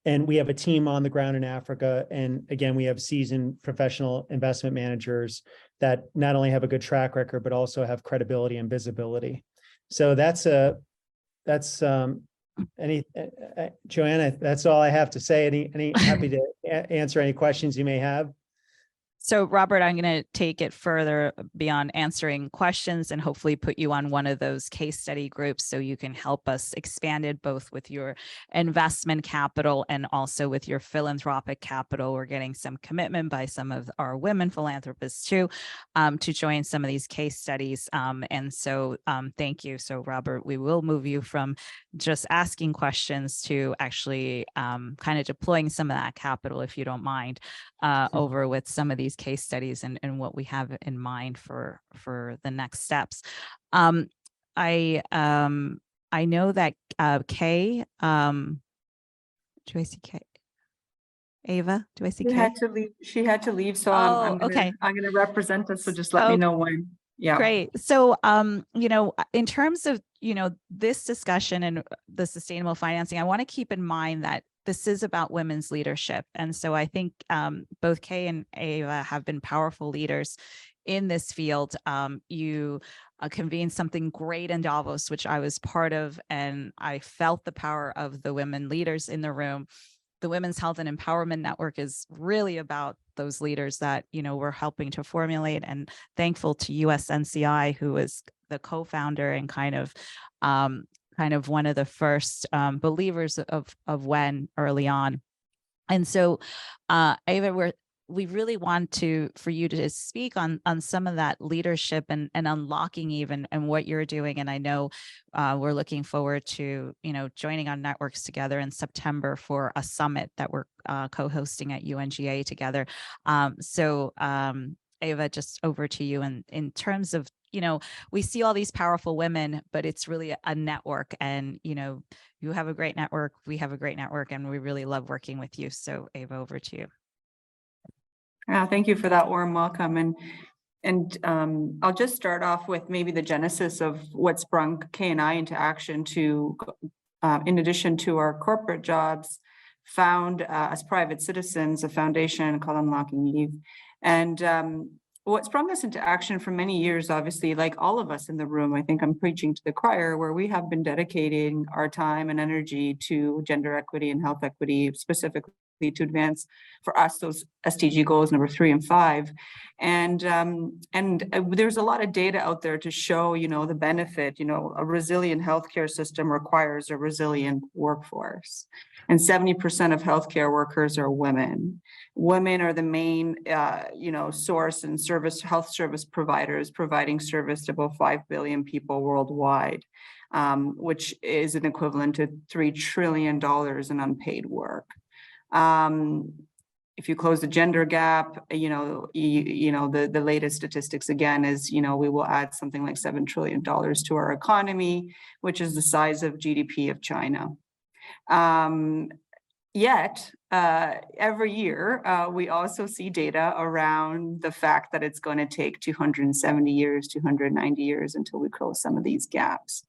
And we have a team on the ground in Africa. And again, we have seasoned professional investment managers that not only have a good track record, but also have credibility and visibility. So Joanna, that's all I have to say. Happy to answer any questions you may have. So Robert, I'm going to take it further beyond answering questions and hopefully put you on one of those case study groups so you can help us expand it both with your investment capital and also with your philanthropic capital. We're getting some commitment by some of our women philanthropists too, to join some of these case studies. And so thank you. So Robert, we will move you from just asking questions to actually kind of deploying some of that capital, if you don't mind, over with some of these case studies and what we have in mind for the next steps. I know that Kay, do I see Kay? Ava, do I see Kay? She had to leave, so I'm gonna represent us. So just let me know when. Yeah. Great. So, in terms of, this discussion and the sustainable financing, I want to keep in mind that this is about women's leadership. And so I think both Kay and Ava have been powerful leaders in this field. You convened something great in Davos, which I was part of, and I felt the power of the women leaders in the room. The Women's Health and Empowerment Network is really about those leaders that, you know, we're helping to formulate, and thankful to USNCI, who is the co-founder and kind of one of the first believers of WEN early on. And so, Ava, we really want for you to speak on some of that leadership and unlocking even and what you're doing. And I know we're looking forward to, you know, joining on networks together in September for a summit that we're co-hosting at UNGA together. Ava, just over to you. And in terms of, you know, we see all these powerful women, but it's really a network. And, you know, you have a great network, we have a great network, and we really love working with you. So Ava, over to you. Thank you for that warm welcome. And I'll just start off with maybe the genesis of what sprung K&I into action to, in addition to our corporate jobs, found as private citizens a foundation called Unlocking Eve. And what sprung us into action for many years, obviously, like all of us in the room, I think I'm preaching to the choir, where we have been dedicating our time and energy to gender equity and health equity, specifically to advance for us those SDG goals number 3 and 5. And there's a lot of data out there to show, you know, the benefit. You know, a resilient healthcare system requires a resilient workforce, and 70% of healthcare workers are women. Women are the main, you know, source and health service providers, providing service to about 5 billion people worldwide, which is an equivalent to $3 trillion in unpaid work. If you close the gender gap, you know, the latest statistics again is, you know, we will add something like $7 trillion to our economy, which is the size of GDP of China. Yet, every year, we also see data around the fact that it's going to take 270 years, 290 years until we close some of these gaps.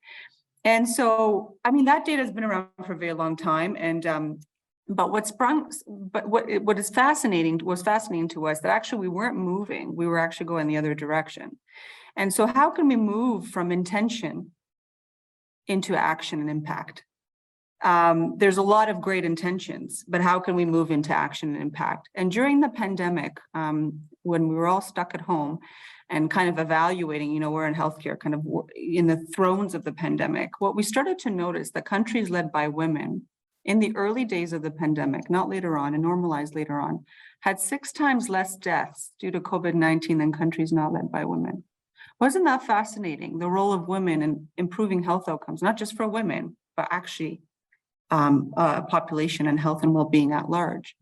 And so, I mean, that data has been around for a very long time. And but what was fascinating to us that actually we weren't moving, we were actually going the other direction. And so how can we move from intention into action and impact? There's a lot of great intentions, but how can we move into action and impact? And during the pandemic, when we were all stuck at home and kind of evaluating, you know, we're in healthcare, kind of in the throes of the pandemic, what we started to notice that countries led by women in the early days of the pandemic, not later on and normalized later on, had 6 times less deaths due to COVID-19 than countries not led by women. Wasn't that fascinating? The role of women in improving health outcomes, not just for women, but actually population and health and well-being at large.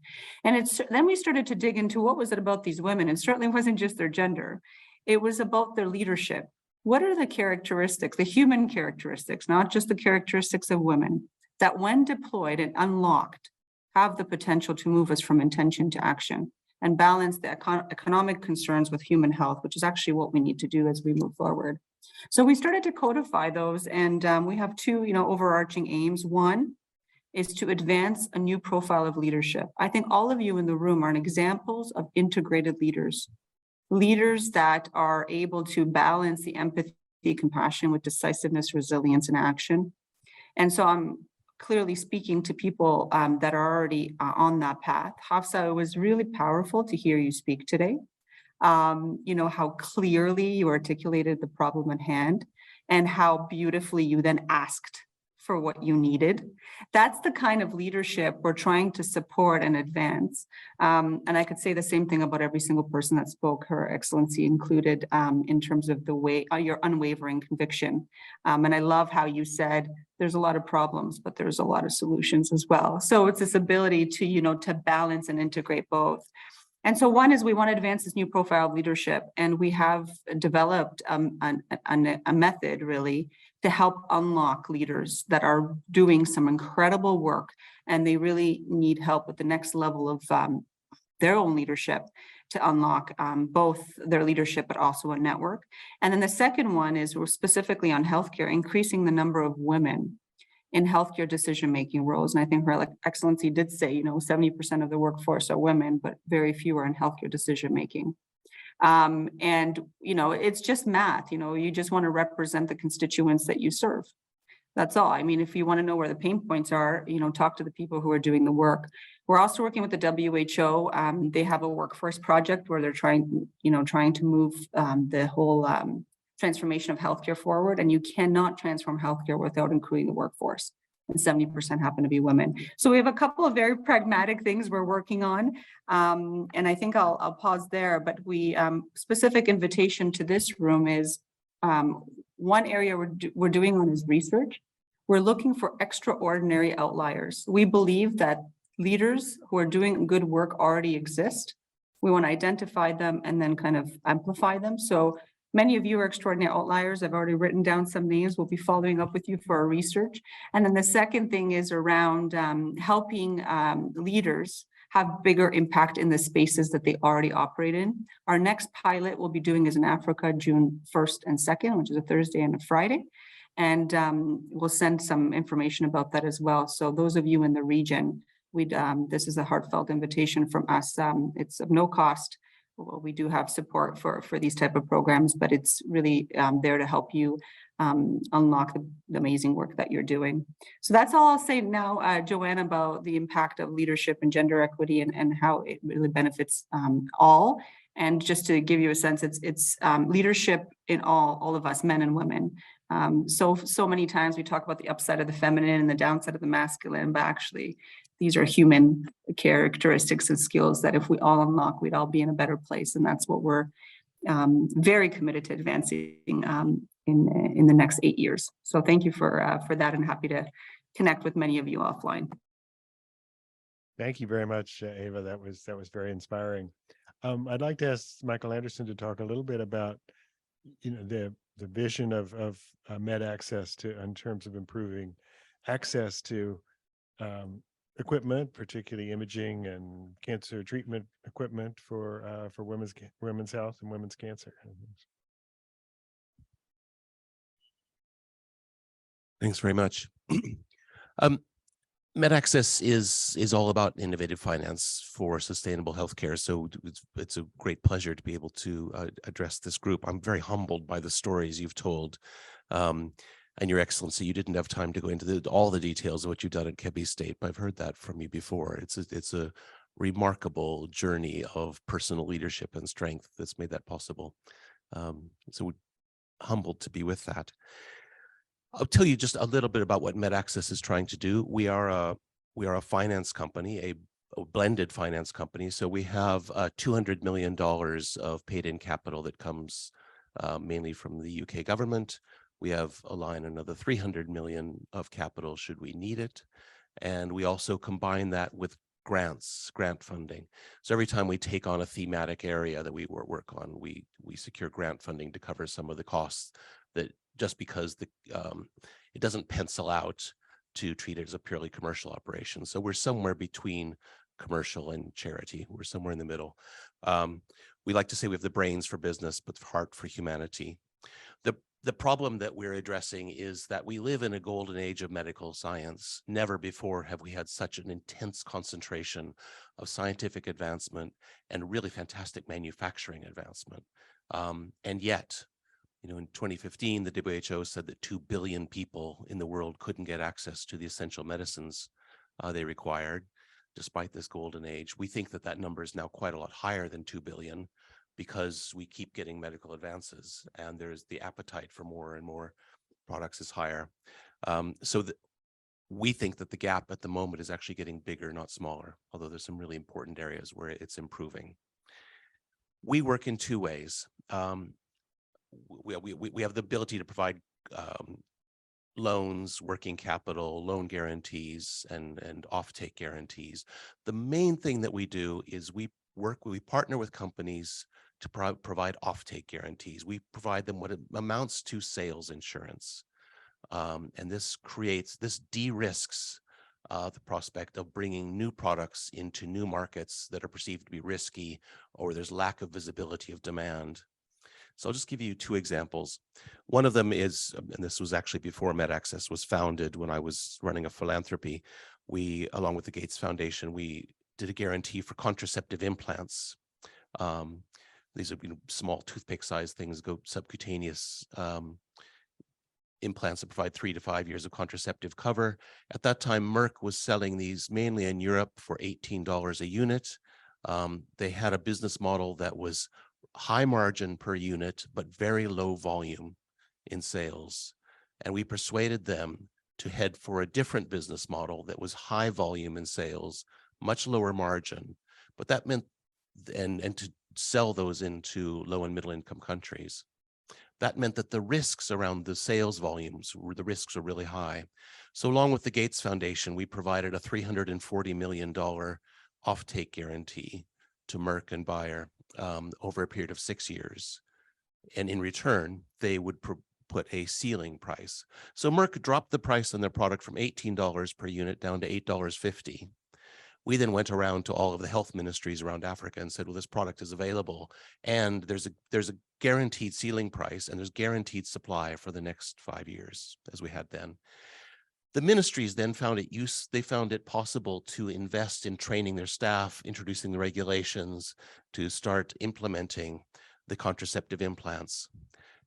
And then we started to dig into what was it about these women, and certainly wasn't just their gender. It was about their leadership. What are the characteristics, the human characteristics, not just the characteristics of women, that when deployed and unlocked, have the potential to move us from intention to action and balance the economic concerns with human health, which is actually what we need to do as we move forward. So we started to codify those, and we have 2, you know, overarching aims. One is to advance a new profile of leadership. I think all of you in the room are examples of integrated leaders, leaders that are able to balance the empathy, compassion with decisiveness, resilience, and action. And so I'm clearly speaking to people that are already on that path. Hafsa, it was really powerful to hear you speak today. You know, how clearly you articulated the problem at hand and how beautifully you then asked for what you needed. That's the kind of leadership we're trying to support and advance. And I could say the same thing about every single person that spoke, Her Excellency included, in terms of the way, your unwavering conviction. And I love how you said, there's a lot of problems, but there's a lot of solutions as well. So it's this ability to, you know, to balance and integrate both. And so one is we want to advance this new profile of leadership, and we have developed a method really to help unlock leaders that are doing some incredible work, and they really need help with the next level of their own leadership to unlock both their leadership, but also a network. And then the second one is we're specifically on healthcare, increasing the number of women in healthcare decision-making roles. And I think Her Excellency did say, you know, 70% of the workforce are women, but very few are in healthcare decision-making. And, you know, it's just math, you know, you just want to represent the constituents that you serve. That's all. I mean, if you want to know where the pain points are, you know, talk to the people who are doing the work. We're also working with the WHO. They have a workforce project where they're trying to move the whole transformation of healthcare forward. And you cannot transform healthcare without including the workforce. And 70% happen to be women. So we have a couple of very pragmatic things we're working on. And I think I'll pause there, but we specific invitation to this room is one area we're doing on is research. We're looking for extraordinary outliers. We believe that leaders who are doing good work already exist. We want to identify them and then kind of amplify them. So many of you are extraordinary outliers. I've already written down some names. We'll be following up with you for our research. And then the second thing is around helping leaders have bigger impact in the spaces that they already operate in. Our next pilot we'll be doing is in Africa, June 1st and 2nd, which is a Thursday and a Friday. And we'll send some information about that as well. So those of you in the region, this is a heartfelt invitation from us. It's of no cost. We do have support for these type of programs, but it's really there to help you unlock the amazing work that you're doing. So that's all I'll say now, Joanne, about the impact of leadership and gender equity and how it really benefits all. And just to give you a sense, it's leadership in all of us, men and women. So many times we talk about the upside of the feminine and the downside of the masculine, but actually these are human characteristics and skills that if we all unlock, we'd all be in a better place. And that's what we're very committed to advancing in the next 8 years. So thank you for that, and happy to connect with many of you offline. Thank you very much, Ava. That was very inspiring. I'd like to ask Michael Anderson to talk a little bit about, you know, the vision of MedAccess in terms of improving access to equipment, particularly imaging and cancer treatment equipment for women's health and women's cancer. Thanks very much. MedAccess is all about innovative finance for sustainable healthcare. So it's a great pleasure to be able to address this group. I'm very humbled by the stories you've told. And Your Excellency, you didn't have time to go into all the details of what you've done at Kebbi State, but I've heard that from you before. It's a remarkable journey of personal leadership and strength that's made that possible. So humbled to be with that. I'll tell you just a little bit about what MedAccess is trying to do. We are a finance company, a blended finance company. So we have $200 million of paid-in capital that comes mainly from the UK government. We have a line another 300 million of capital should we need it. And we also combine that with grant funding. So every time we take on a thematic area that we work on, we secure grant funding to cover some of the costs that just because it doesn't pencil out to treat it as a purely commercial operation. So we're somewhere between commercial and charity. We're somewhere in the middle. We like to say we have the brains for business, but the heart for humanity. The problem that we're addressing is that we live in a golden age of medical science. Never before have we had such an intense concentration of scientific advancement and really fantastic manufacturing advancement. And yet, you know, in 2015, the WHO said that 2 billion people in the world couldn't get access to the essential medicines they required, despite this golden age. We think that number is now quite a lot higher than 2 billion. Because we keep getting medical advances and there's the appetite for more and more products is higher. We think that the gap at the moment is actually getting bigger, not smaller, although there's some really important areas where it's improving. We work in two ways. We have the ability to provide loans, working capital, loan guarantees, and offtake guarantees. The main thing that we do is we partner with companies to provide offtake guarantees. We provide them what amounts to sales insurance. And this de-risks the prospect of bringing new products into new markets that are perceived to be risky or there's lack of visibility of demand. So I'll just give you two examples. One of them is, and this was actually before MedAccess was founded when I was running a philanthropy, we, along with the Gates Foundation, we did a guarantee for contraceptive implants These are small toothpick-sized things, go subcutaneous implants that provide 3 to 5 years of contraceptive cover. At that time, Merck was selling these mainly in Europe for $18 a unit. They had a business model that was high margin per unit, but very low volume in sales. And we persuaded them to head for a different business model that was high volume in sales, much lower margin. But that meant, and to sell those into low and middle income countries. That meant that the risks around the sales volumes, the risks are really high. So along with the Gates Foundation, we provided a $340 million offtake guarantee to Merck and Bayer over a period of 6 years. And in return, they would put a ceiling price. So Merck dropped the price on their product from $18 per unit down to $8.50. We then went around to all of the health ministries around Africa and said, well, this product is available and there's a guaranteed ceiling price and there's guaranteed supply for the next 5 years, as we had then. The ministries then found it possible to invest in training their staff, introducing the regulations, to start implementing the contraceptive implants,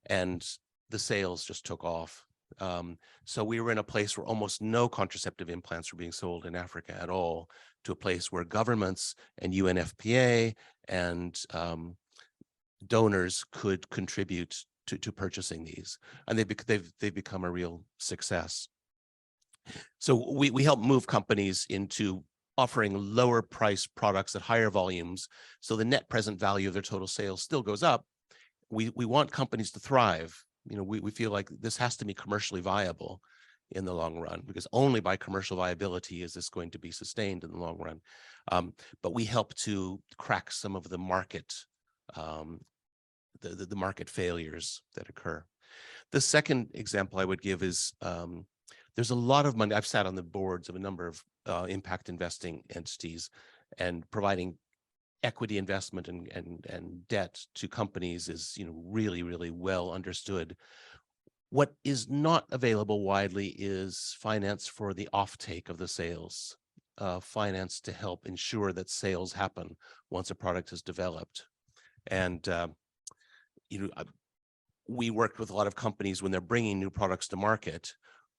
and the sales just took off. So we were in a place where almost no contraceptive implants were being sold in Africa at all, to a place where governments and UNFPA and donors could contribute to purchasing these, and they've become a real success. So we help move companies into offering lower priced products at higher volumes, so the net present value of their total sales still goes up. We want companies to thrive. We feel like this has to be commercially viable in the long run, because only by commercial viability is this going to be sustained in the long run. But we help to crack some of the market, the market failures that occur. The second example I would give is there's a lot of money. I've sat on the boards of a number of impact investing entities, and providing equity investment and debt to companies is really, really well understood. What is not available widely is finance for the offtake of the sales, finance to help ensure that sales happen once a product is developed. And we worked with a lot of companies when they're bringing new products to market.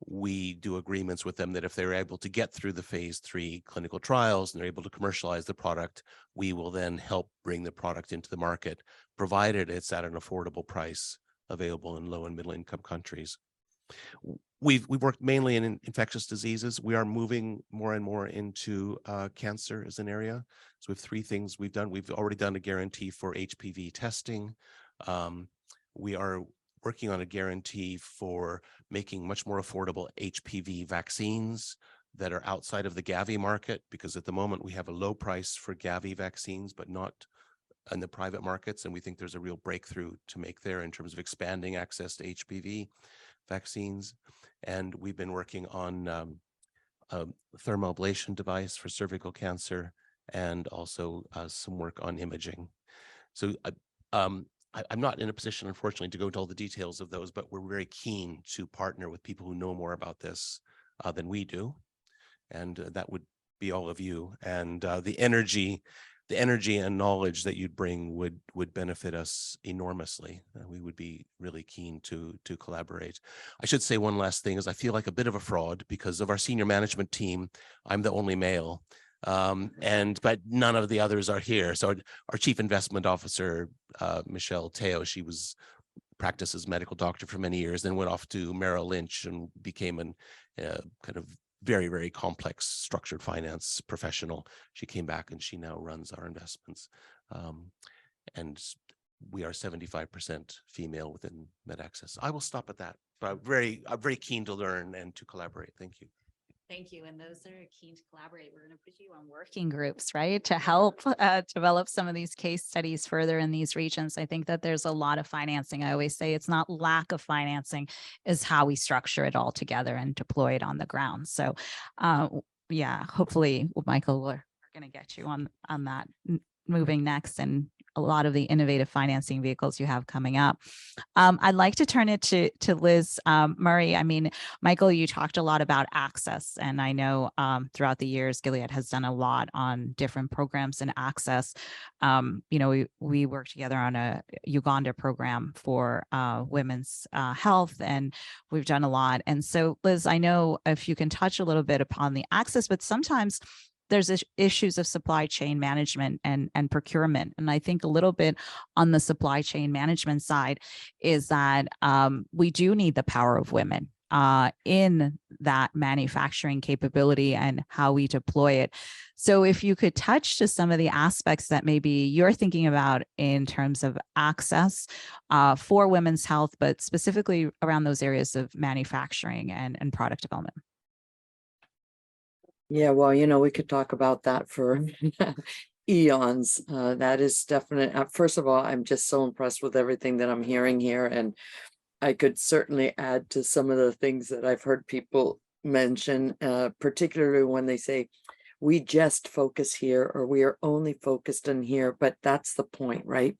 We do agreements with them that if they're able to get through the phase 3 clinical trials and they're able to commercialize the product, we will then help bring the product into the market, provided it's at an affordable price available in low and middle income countries. We've worked mainly in infectious diseases. We are moving more and more into cancer as an area. So we have 3 things we've done. We've already done a guarantee for HPV testing. We are working on a guarantee for making much more affordable HPV vaccines that are outside of the Gavi market, because at the moment we have a low price for Gavi vaccines, but not in the private markets. And we think there's a real breakthrough to make there in terms of expanding access to HPV vaccines. And we've been working on a thermal ablation device for cervical cancer, and also some work on imaging. So I'm not in a position, unfortunately, to go into all the details of those, but we're very keen to partner with people who know more about this than we do. And that would be all of you. And the energy and knowledge that you'd bring would benefit us enormously. We would be really keen to collaborate. I should say one last thing, is I feel like a bit of a fraud because of our senior management team. I'm the only male. But none of the others are here. So our chief investment officer, Michelle Teo, she practiced as medical doctor for many years, then went off to Merrill Lynch and became a kind of very, very complex structured finance professional. She came back and she now runs our investments. And we are 75% female within MedAccess. I will stop at that, but I'm very keen to learn and to collaborate. Thank you. Thank you. And those that are keen to collaborate, we're going to put you on working groups, right, to help develop some of these case studies further in these regions. I think that there's a lot of financing. I always say it's not lack of financing, is how we structure it all together and deploy it on the ground. So yeah, hopefully, Michael, we're going to get you on that moving next. And a lot of the innovative financing vehicles you have coming up. I'd like to turn it to Liz Murray. I mean, Michael, you talked a lot about access, and I know throughout the years, Gilead has done a lot on different programs and access. You know, we worked together on a Uganda program for women's health, and we've done a lot. And so, Liz, I know if you can touch a little bit upon the access, but sometimes there's issues of supply chain management and procurement. And I think a little bit on the supply chain management side is that we do need the power of women in that manufacturing capability and how we deploy it. So if you could touch to some of the aspects that maybe you're thinking about in terms of access for women's health, but specifically around those areas of manufacturing and product development. Yeah, well, you know, we could talk about that for eons. That is definite. First of all, I'm just so impressed with everything that I'm hearing here. And I could certainly add to some of the things that I've heard people mention, particularly when they say, we just focus here, or we are only focused in here, but that's the point, right?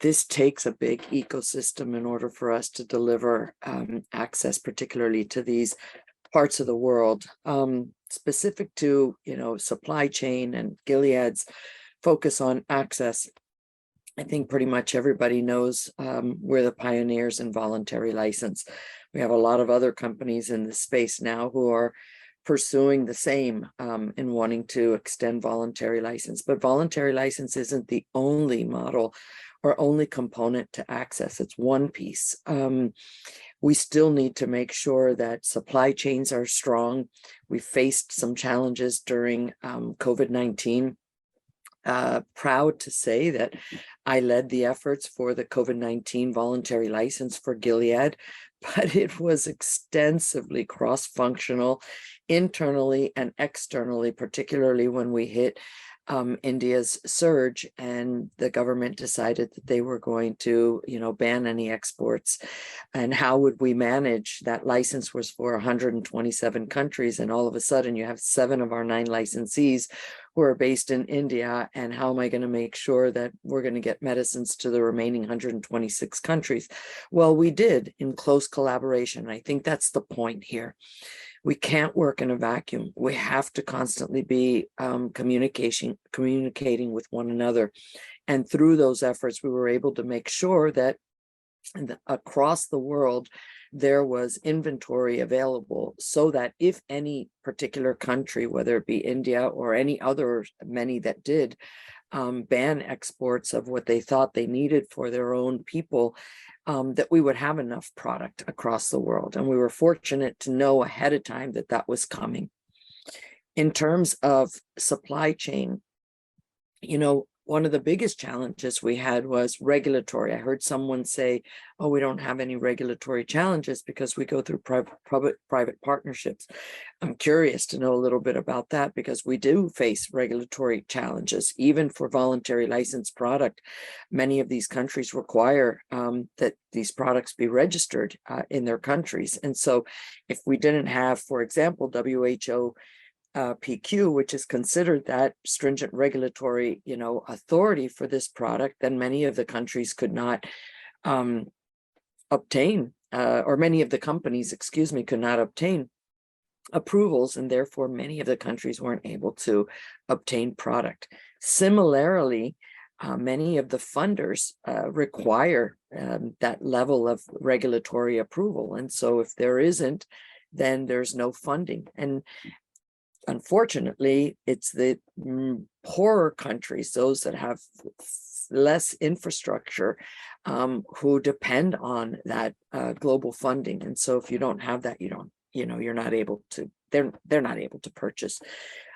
This takes a big ecosystem in order for us to deliver access, particularly to these parts of the world. Specific to, you know, supply chain and Gilead's focus on access, I think pretty much everybody knows we're the pioneers in voluntary license. We have a lot of other companies in this space now who are pursuing the same in wanting to extend voluntary license. But voluntary license isn't the only model or only component to access. It's one piece. We still need to make sure that supply chains are strong. We faced some challenges during COVID-19. Proud to say that I led the efforts for the COVID-19 voluntary license for Gilead, but it was extensively cross-functional, internally and externally, particularly when we hit India's surge and the government decided that they were going to, you know, ban any exports. And how would we manage? That license was for 127 countries, and all of a sudden you have 7 of our 9 licensees who are based in India. And how am I going to make sure that we're going to get medicines to the remaining 126 countries? Well, we did in close collaboration. I think that's the point here. We can't work in a vacuum. We have to constantly be communicating with one another. And through those efforts, we were able to make sure that across the world, there was inventory available so that if any particular country, whether it be India or any other, many that did, ban exports of what they thought they needed for their own people, that we would have enough product across the world. And we were fortunate to know ahead of time that that was coming. In terms of supply chain, you know, one of the biggest challenges we had was regulatory. I heard someone say, oh, we don't have any regulatory challenges because we go through private partnerships. I'm curious to know a little bit about that, because we do face regulatory challenges. Even for voluntary licensed product, many of these countries require that these products be registered in their countries. And so if we didn't have, for example, WHO PQ, which is considered that stringent regulatory, you know, authority for this product, then many of the countries could not obtain, or many of the companies, excuse me, could not obtain approvals, and therefore many of the countries weren't able to obtain product. Similarly, many of the funders require that level of regulatory approval, and so if there isn't, then there's no funding. And unfortunately, it's the poorer countries, those that have less infrastructure, who depend on that global funding. And so if you don't have that, you're not able to, they're not able to purchase.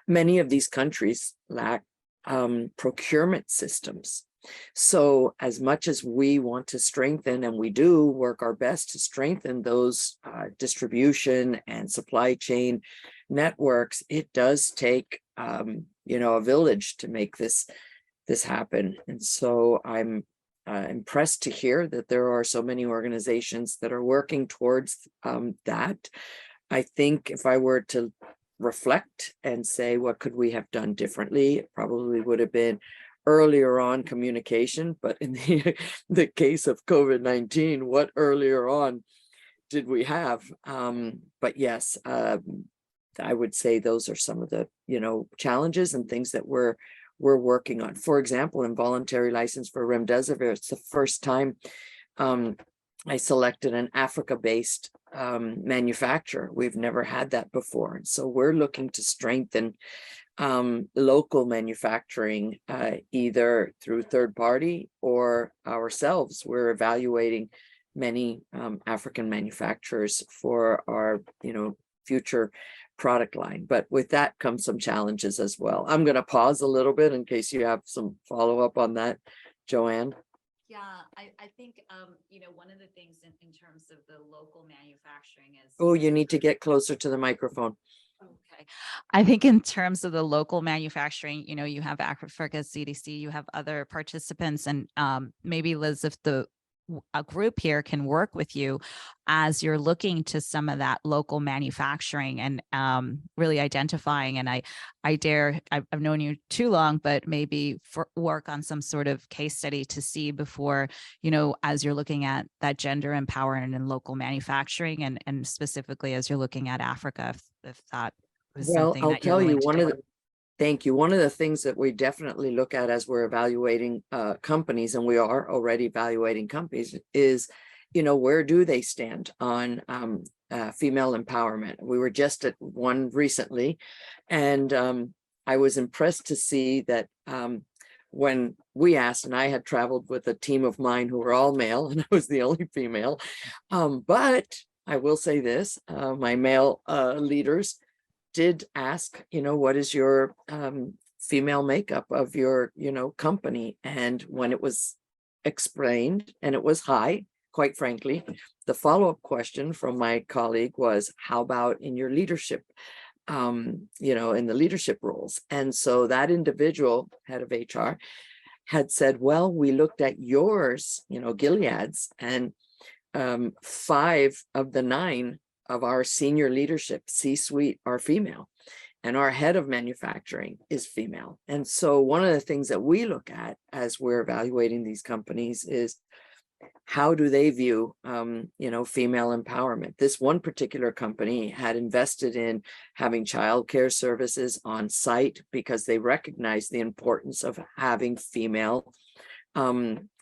Many of these countries lack procurement systems. So as much as we want to strengthen, and we do work our best to strengthen those distribution and supply chain networks, it does take a village to make this happen. And so I'm impressed to hear that there are so many organizations that are working towards that. I think if I were to reflect and say, what could we have done differently, it probably would have been earlier on communication, but in the case of COVID-19, what earlier on did we have? But yes, I would say those are some of the, challenges and things that we're working on. For example, involuntary license for remdesivir, it's the first time I selected an Africa-based manufacturer. We've never had that before. And so we're looking to strengthen local manufacturing, either through third party or ourselves. We're evaluating many African manufacturers for our, future product line. But with that comes some challenges as well. I'm going to pause a little bit in case you have some follow-up on that, Joanne. Yeah, I think, one of the things in terms of the local manufacturing is. Oh, you need to get closer to the microphone. Okay. I think in terms of the local manufacturing, you have Africa CDC, you have other participants, and maybe Liz, if a group here can work with you as you're looking to some of that local manufacturing and really identifying. And I've known you too long, but maybe work on some sort of case study to see before, as you're looking at that gender empowerment and local manufacturing, and specifically as you're looking at Africa, if that was something I'll that you're tell you willing to do. Thank you. One of the things that we definitely look at as we're evaluating companies, and we are already evaluating companies, is, where do they stand on female empowerment? We were just at one recently, and I was impressed to see that when we asked, and I had traveled with a team of mine who were all male, and I was the only female, but I will say this, my male leaders did ask, what is your female makeup of your, company? And when it was explained, and it was high, quite frankly, the follow-up question from my colleague was, how about in your leadership, in the leadership roles? And so that individual, head of HR, had said, well, we looked at yours, Gilead's, and 5 of the 9 of our senior leadership, C-suite, are female, and our head of manufacturing is female. And so one of the things that we look at as we're evaluating these companies is, how do they view, female empowerment? This one particular company had invested in having childcare services on site because they recognize the importance of having female,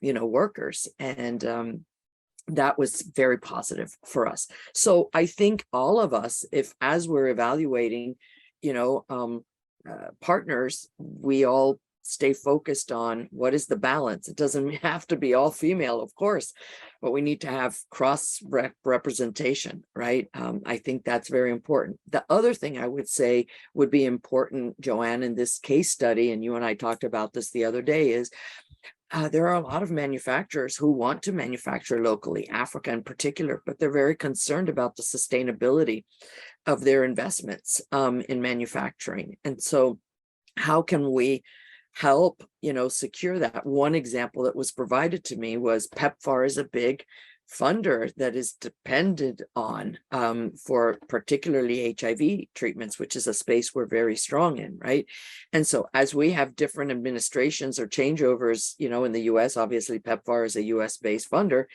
workers. And that was very positive for us. So I think all of us, as we're evaluating, partners, we all stay focused on what is the balance. It doesn't have to be all female, of course, but we need to have cross representation, right? I think that's very important. The other thing I would say would be important, Joanne, in this case study, and you and I talked about this the other day, is there are a lot of manufacturers who want to manufacture locally, Africa in particular, but they're very concerned about the sustainability of their investments in manufacturing. And so how can we help, secure that? One example that was provided to me was PEPFAR is a big funder that is depended on for particularly HIV treatments, which is a space we're very strong in, right? And so as we have different administrations or changeovers, in the US, obviously PEPFAR is a US based funder,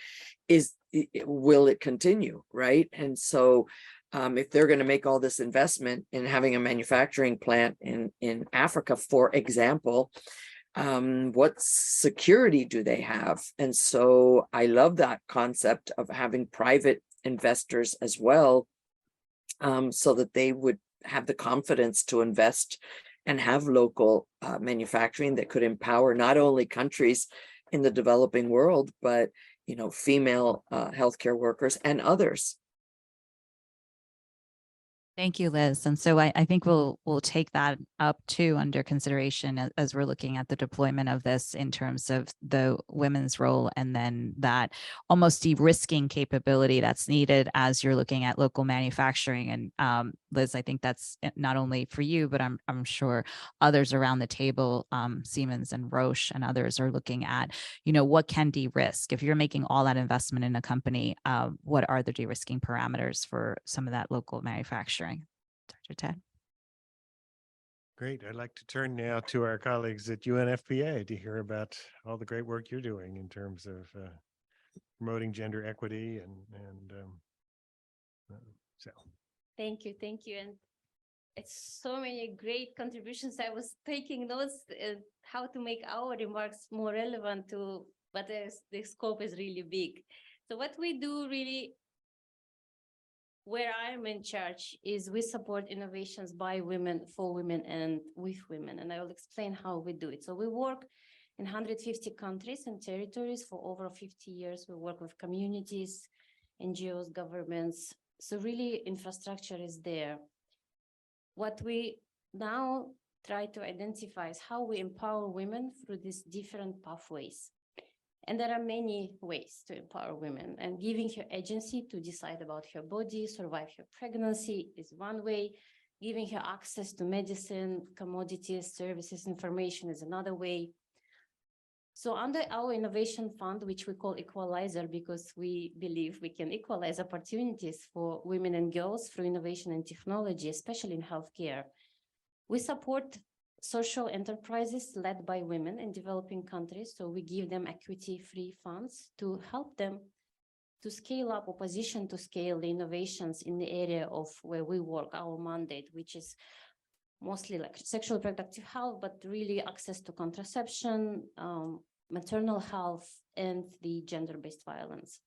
will it continue, right? And so if they're going to make all this investment in having a manufacturing plant in Africa, for example, what security do they have? And so I love that concept of having private investors as well, so that they would have the confidence to invest and have local manufacturing that could empower not only countries in the developing world, but female healthcare workers and others. Thank you, Liz. And so I think we'll take that up too under consideration as we're looking at the deployment of this in terms of the women's role, and then that almost de-risking capability that's needed as you're looking at local manufacturing. And Liz, I think that's not only for you, but I'm sure others around the table, Siemens and Roche and others, are looking at, what can de-risk? If you're making all that investment in a company, what are the de-risking parameters for some of that local manufacturing? Dr. Ted. Great. I'd like to turn now to our colleagues at UNFPA to hear about all the great work you're doing in terms of promoting gender equity so. Thank you, and it's so many great contributions. I was taking notes how to make our remarks more relevant to, but the scope is really big. So what we do really, where I'm in charge, is we support innovations by women, for women, and with women. And I will explain how we do it. So we work in 150 countries and territories for over 50 years. We work with communities, NGOs, governments. So really infrastructure is there. What we now try to identify is how we empower women through these different pathways. And there are many ways to empower women, and giving her agency to decide about her body, survive her pregnancy is one way. Giving her access to medicine, commodities, services, information is another way. So under our innovation fund, which we call Equalizer, because we believe we can equalize opportunities for women and girls through innovation and technology, especially in healthcare, we support social enterprises led by women in developing countries. So we give them equity-free funds to help them to scale up or position to scale the innovations in the area of where we work, our mandate, which is mostly like sexual reproductive health, but really access to contraception, maternal health, and the gender-based violence.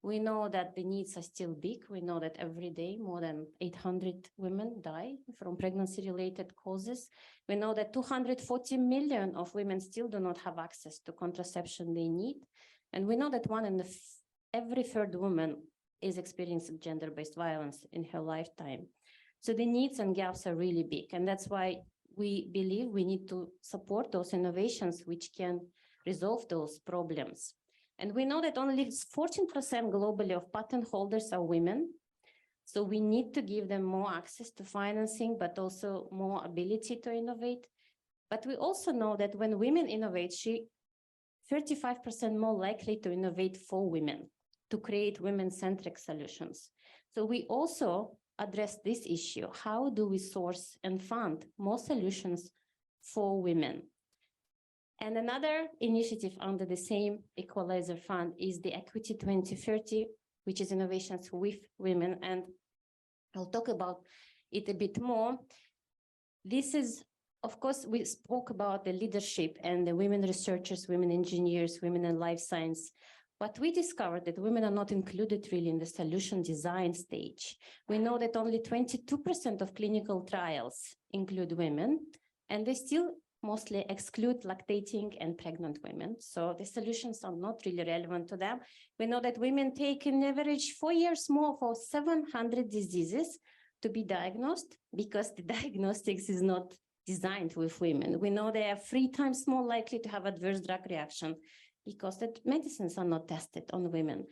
We know that the needs are still big. We know that every day more than 800 women die from pregnancy-related causes. We know that 240 million of women still do not have access to contraception they need. And we know that every third woman is experiencing gender-based violence in her lifetime. So the needs and gaps are really big. And that's why we believe we need to support those innovations which can resolve those problems. And we know that only 14% globally of patent holders are women. So we need to give them more access to financing, but also more ability to innovate. But we also know that when women innovate, 35% more likely to innovate for women, to create women-centric solutions. So we also address this issue. How do we source and fund more solutions for women? And another initiative under the same Equalizer Fund is the Equity 2030, which is innovations with women. And I'll talk about it a bit more. This is, of course, we spoke about the leadership and the women researchers, women engineers, women in life science. But we discovered that women are not included really in the solution design stage. We know that only 22% of clinical trials include women, and they still mostly exclude lactating and pregnant women. So the solutions are not really relevant to them. We know that women take on average 4 years more for 700 diseases to be diagnosed because the diagnostics is not designed with women. We know they are 3 times more likely to have adverse drug reaction because the medicines are not tested on women.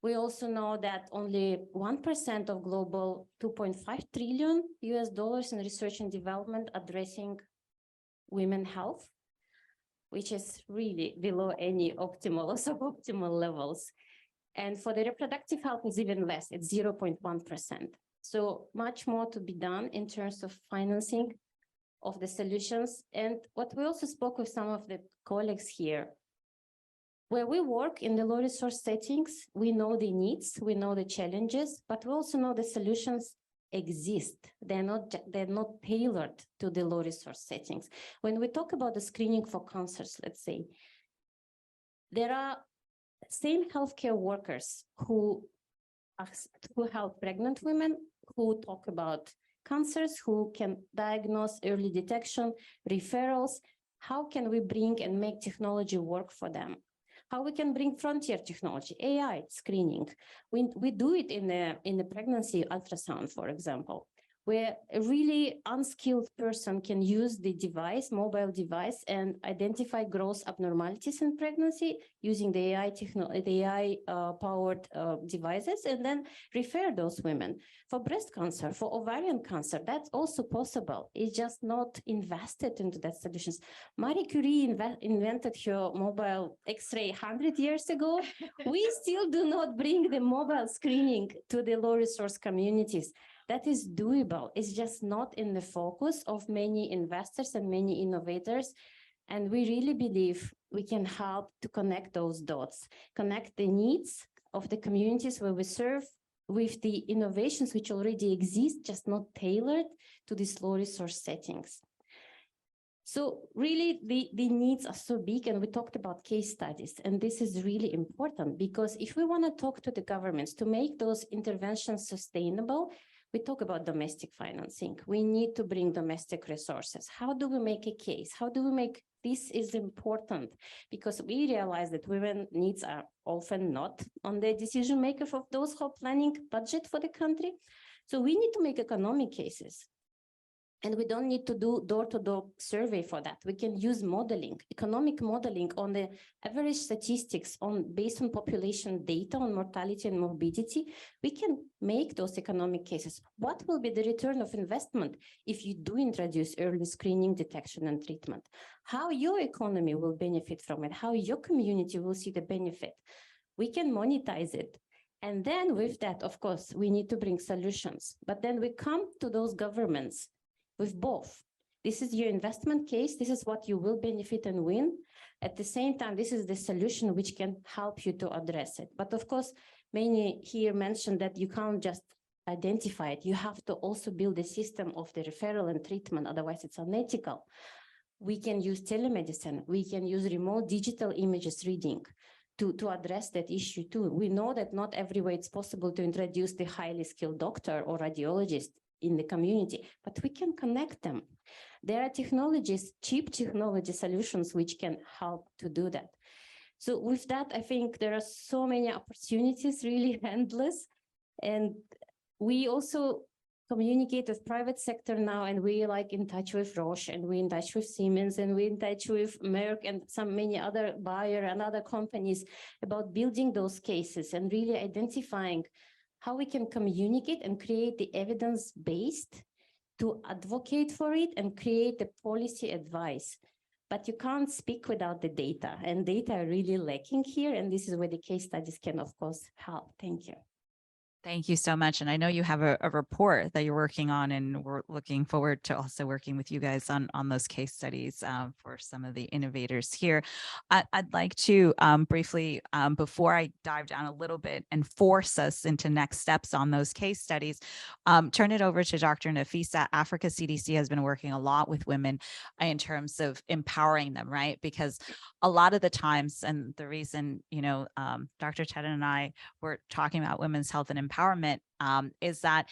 We also know that only 1% of global $2.5 trillion in research and development addressing women health, which is really below any optimal or suboptimal levels. And for the reproductive health is even less, it's 0.1%. So much more to be done in terms of financing of the solutions. And what we also spoke with some of the colleagues here, where we work in the low resource settings, we know the needs, we know the challenges, but we also know the solutions exist. They're not tailored to the low resource settings. When we talk about the screening for cancers, let's say, there are same healthcare workers who help pregnant women, who talk about cancers, who can diagnose early detection, referrals. How can we bring and make technology work for them? How we can bring frontier technology, AI screening. We do it in the pregnancy ultrasound, for example, where a really unskilled person can use the device, mobile device, and identify gross abnormalities in pregnancy using the AI-powered devices, and then refer those women. For breast cancer, for ovarian cancer, that's also possible. It's just not invested into that solutions. Marie Curie invented her mobile X-ray 100 years ago. We still do not bring the mobile screening to the low resource communities. that is doable. It's just not in the focus of many investors and many innovators. And we really believe we can help to connect those dots, connect the needs of the communities where we serve with the innovations which already exist, just not tailored to these low resource settings. So really the needs are so big, and we talked about case studies, and this is really important because if we want to talk to the governments to make those interventions sustainable, we talk about domestic financing. We need to bring domestic resources. How do we make a case? How do we make this is important? Because we realize that women needs are often not on the decision makers of those who are planning budget for the country. So we need to make economic cases. And we don't need to do door-to-door survey for that. We can use modeling, economic modeling on the average statistics based on population data on mortality and morbidity. We can make those economic cases. What will be the return of investment if you do introduce early screening, detection, and treatment? How your economy will benefit from it, how your community will see the benefit. We can monetize it. And then with that, of course, we need to bring solutions. But then we come to those governments with both. This is your investment case. This is what you will benefit and win. At the same time, this is the solution which can help you to address it. But of course, many here mentioned that you can't just identify it. You have to also build a system of the referral and treatment. Otherwise, it's unethical. We can use telemedicine. We can use remote digital images reading to address that issue too. We know that not everywhere it's possible to introduce the highly skilled doctor or radiologist in the community, but we can connect them. There are technologies, cheap technology solutions, which can help to do that. So with that, I think there are so many opportunities, really endless. And we also communicate with private sector now, and we like in touch with Roche, and we in touch with Siemens, and we in touch with Merck and many other Bayer and other companies about building those cases and really identifying how we can communicate and create the evidence-based to advocate for it and create the policy advice. But you can't speak without the data, and data are really lacking here. And this is where the case studies can, of course, help. Thank you. Thank you so much. And I know you have a report that you're working on, and we're looking forward to also working with you guys on those case studies for some of the innovators here. I'd like to briefly, before I dive down a little bit and force us into next steps on those case studies, turn it over to Dr. Nafisa. Africa CDC has been working a lot with women in terms of empowering them, right? Because a lot of the times, and the reason, Dr. Teden and I were talking about women's health and empowerment is that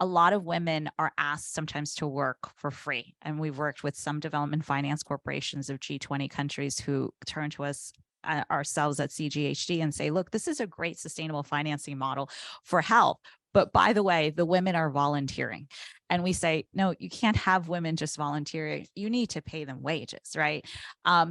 a lot of women are asked sometimes to work for free. And we've worked with some development finance corporations of G20 countries who turn to us ourselves at CGHD and say, look, this is a great sustainable financing model for health. But by the way, the women are volunteering. And we say, no, you can't have women just volunteering. You need to pay them wages, right?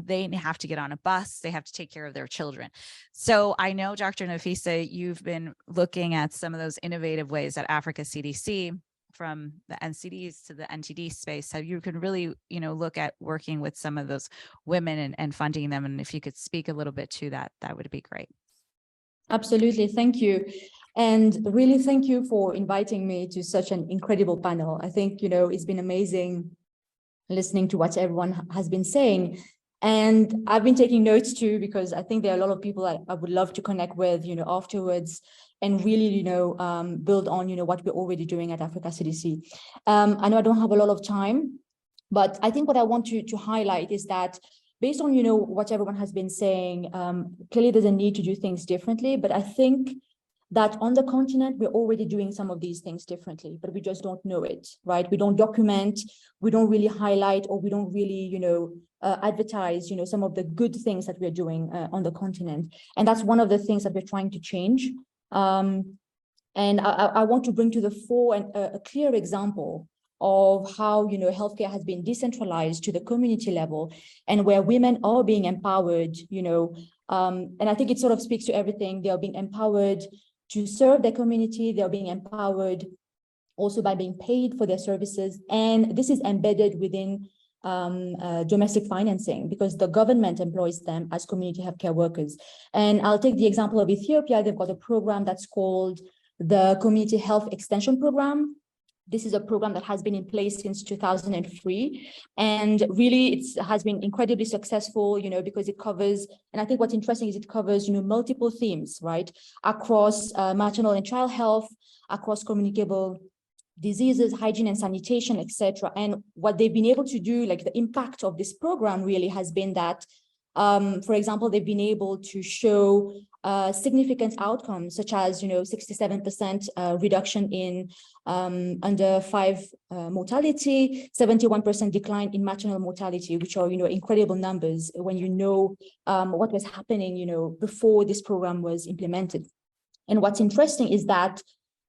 They have to get on a bus. They have to take care of their children. So I know, Dr. Nafisa, you've been looking at some of those innovative ways at Africa CDC, from the NCDs to the NTD space. So you can really, look at working with some of those women and funding them. And if you could speak a little bit to that, that would be great. Absolutely. Thank you. And really, thank you for inviting me to such an incredible panel. I think, it's been amazing listening to what everyone has been saying. And I've been taking notes too, because I think there are a lot of people that I would love to connect with, afterwards, and really, build on, what we're already doing at Africa CDC. I know I don't have a lot of time, but I think what I want to highlight is that based on, what everyone has been saying, clearly there's a need to do things differently, but I think that on the continent, we're already doing some of these things differently, but we just don't know it, right? We don't document, we don't really highlight, or we don't really, advertise, some of the good things that we're doing on the continent. And that's one of the things that we're trying to change. And I want to bring to the fore a clear example of how, healthcare has been decentralized to the community level, and where women are being empowered, and I think it sort of speaks to everything. They are being empowered to serve their community. They're being empowered also by being paid for their services. And this is embedded within domestic financing, because the government employs them as community healthcare workers. And I'll take the example of Ethiopia. They've got a program that's called the Community Health Extension Program. This is a program that has been in place since 2003. And really it has been incredibly successful, you know, because it covers, and I think what's interesting is it covers, you know, multiple themes, right? Across maternal and child health, across communicable diseases, hygiene and sanitation, etc. And what they've been able to do, like the impact of this program really has been that, for example, they've been able to show significant outcomes such as, you know, 67% reduction in under 5 mortality, 71% decline in maternal mortality, which are, you know, incredible numbers when you know what was happening, you know, before this program was implemented. And what's interesting is that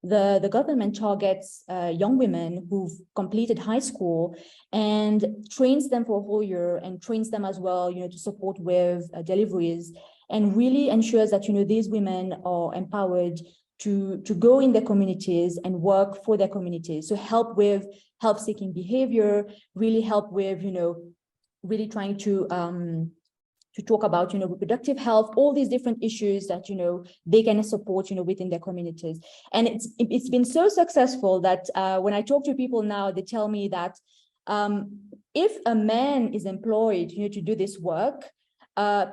the government targets young women who've completed high school and trains them for a whole year and trains them as well, you know, to support with deliveries, and really ensures that, you know, these women are empowered to go in their communities and work for their communities. So help with help-seeking behavior, really help with, you know, really trying to talk about, you know, reproductive health, all these different issues that, you know, they can support, you know, within their communities. And it's been so successful that when I talk to people now, they tell me that if a man is employed, you know, to do this work,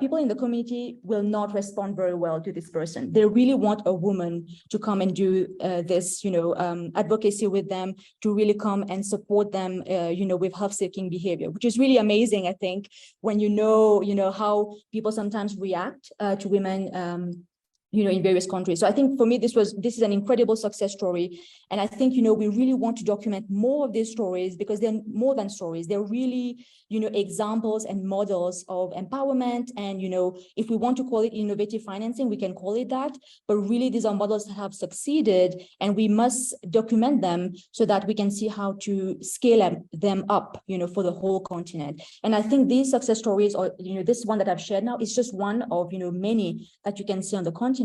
people in the community will not respond very well to this person. They really want a woman to come and do this, you know, advocacy with them, to really come and support them, you know, with health-seeking behavior, which is really amazing, I think, when you know how people sometimes react to women, you know, in various countries. So I think for me, this is an incredible success story. And I think, you know, we really want to document more of these stories because they're more than stories. They're really, you know, examples and models of empowerment. And, you know, if we want to call it innovative financing, we can call it that. But really, these are models that have succeeded, and we must document them so that we can see how to scale them up, you know, for the whole continent. And I think these success stories, or, you know, this one that I've shared now is just one of, you know, many that you can see on the continent.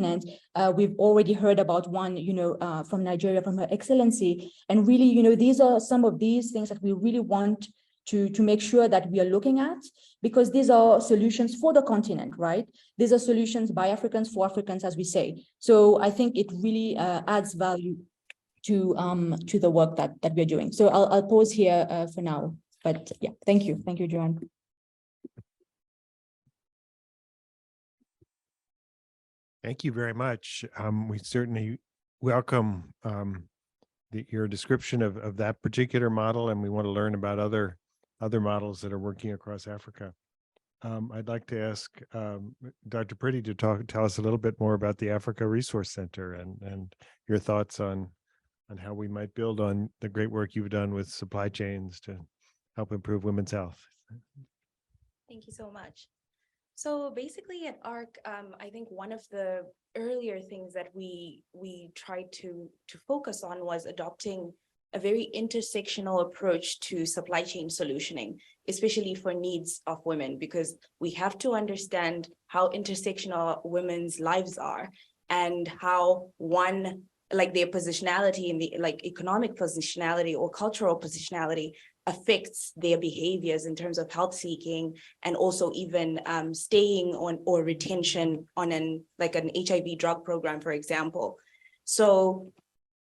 We've already heard about one, you know, from Nigeria, from Her Excellency. And really, you know, these are some of these things that we really want to make sure that we are looking at, because these are solutions for the continent, right? These are solutions by Africans for Africans, as we say. So I think it really adds value to the work that we're doing. So I'll pause here for now. But yeah, thank you, Joanne. Thank you very much. We certainly welcome your description of that particular model, and we want to learn about other models that are working across Africa. I'd like to ask Dr. Priddy to tell us a little bit more about the Africa Resource Center and your thoughts on how we might build on the great work you've done with supply chains to help improve women's health. Thank you so much. So basically at ARC, I think one of the earlier things that we tried to focus on was adopting a very intersectional approach to supply chain solutioning, especially for needs of women, because we have to understand how intersectional women's lives are and how one, like their positionality in the economic positionality or cultural positionality affects their behaviors in terms of health seeking, and also even staying on or retention on an HIV drug program, for example. So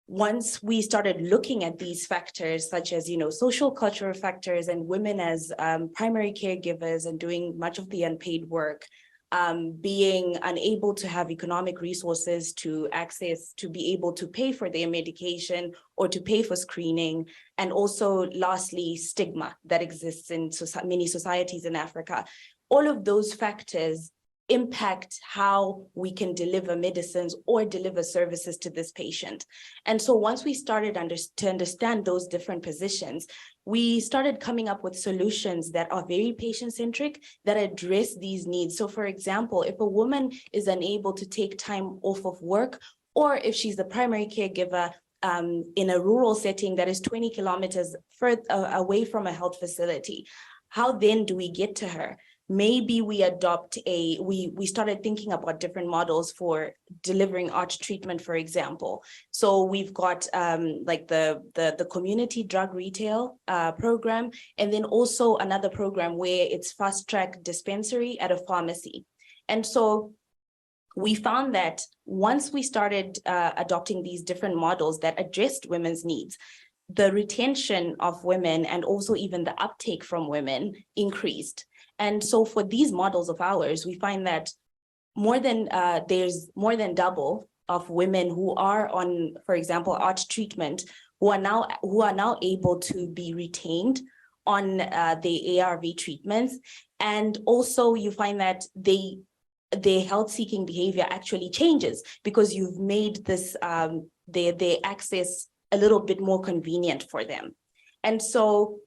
once we started looking at these factors, such as, you know, social cultural factors and women as primary caregivers and doing much of the unpaid work, being unable to have economic resources to access, to be able to pay for their medication or to pay for screening. And also lastly, stigma that exists in many societies in Africa. All of those factors impact how we can deliver medicines or deliver services to this patient. And so once we started to understand those different positions, we started coming up with solutions that are very patient-centric, that address these needs. So for example, if a woman is unable to take time off of work, or if she's the primary caregiver in a rural setting that is 20 kilometers further away from a health facility, how then do we get to her? Maybe we adopt we started thinking about different models for delivering ART treatment, for example. So we've got like the community drug retail program, and then also another program where it's fast track dispensary at a pharmacy. And so we found that once we started adopting these different models that addressed women's needs, the retention of women and also even the uptake from women increased. And so for these models of ours, we find that there's more than double of women who are on, for example, ART treatment, who are now able to be retained on the ARV treatments. And also you find that their health-seeking behavior actually changes because you've made this their access a little bit more convenient for them. And so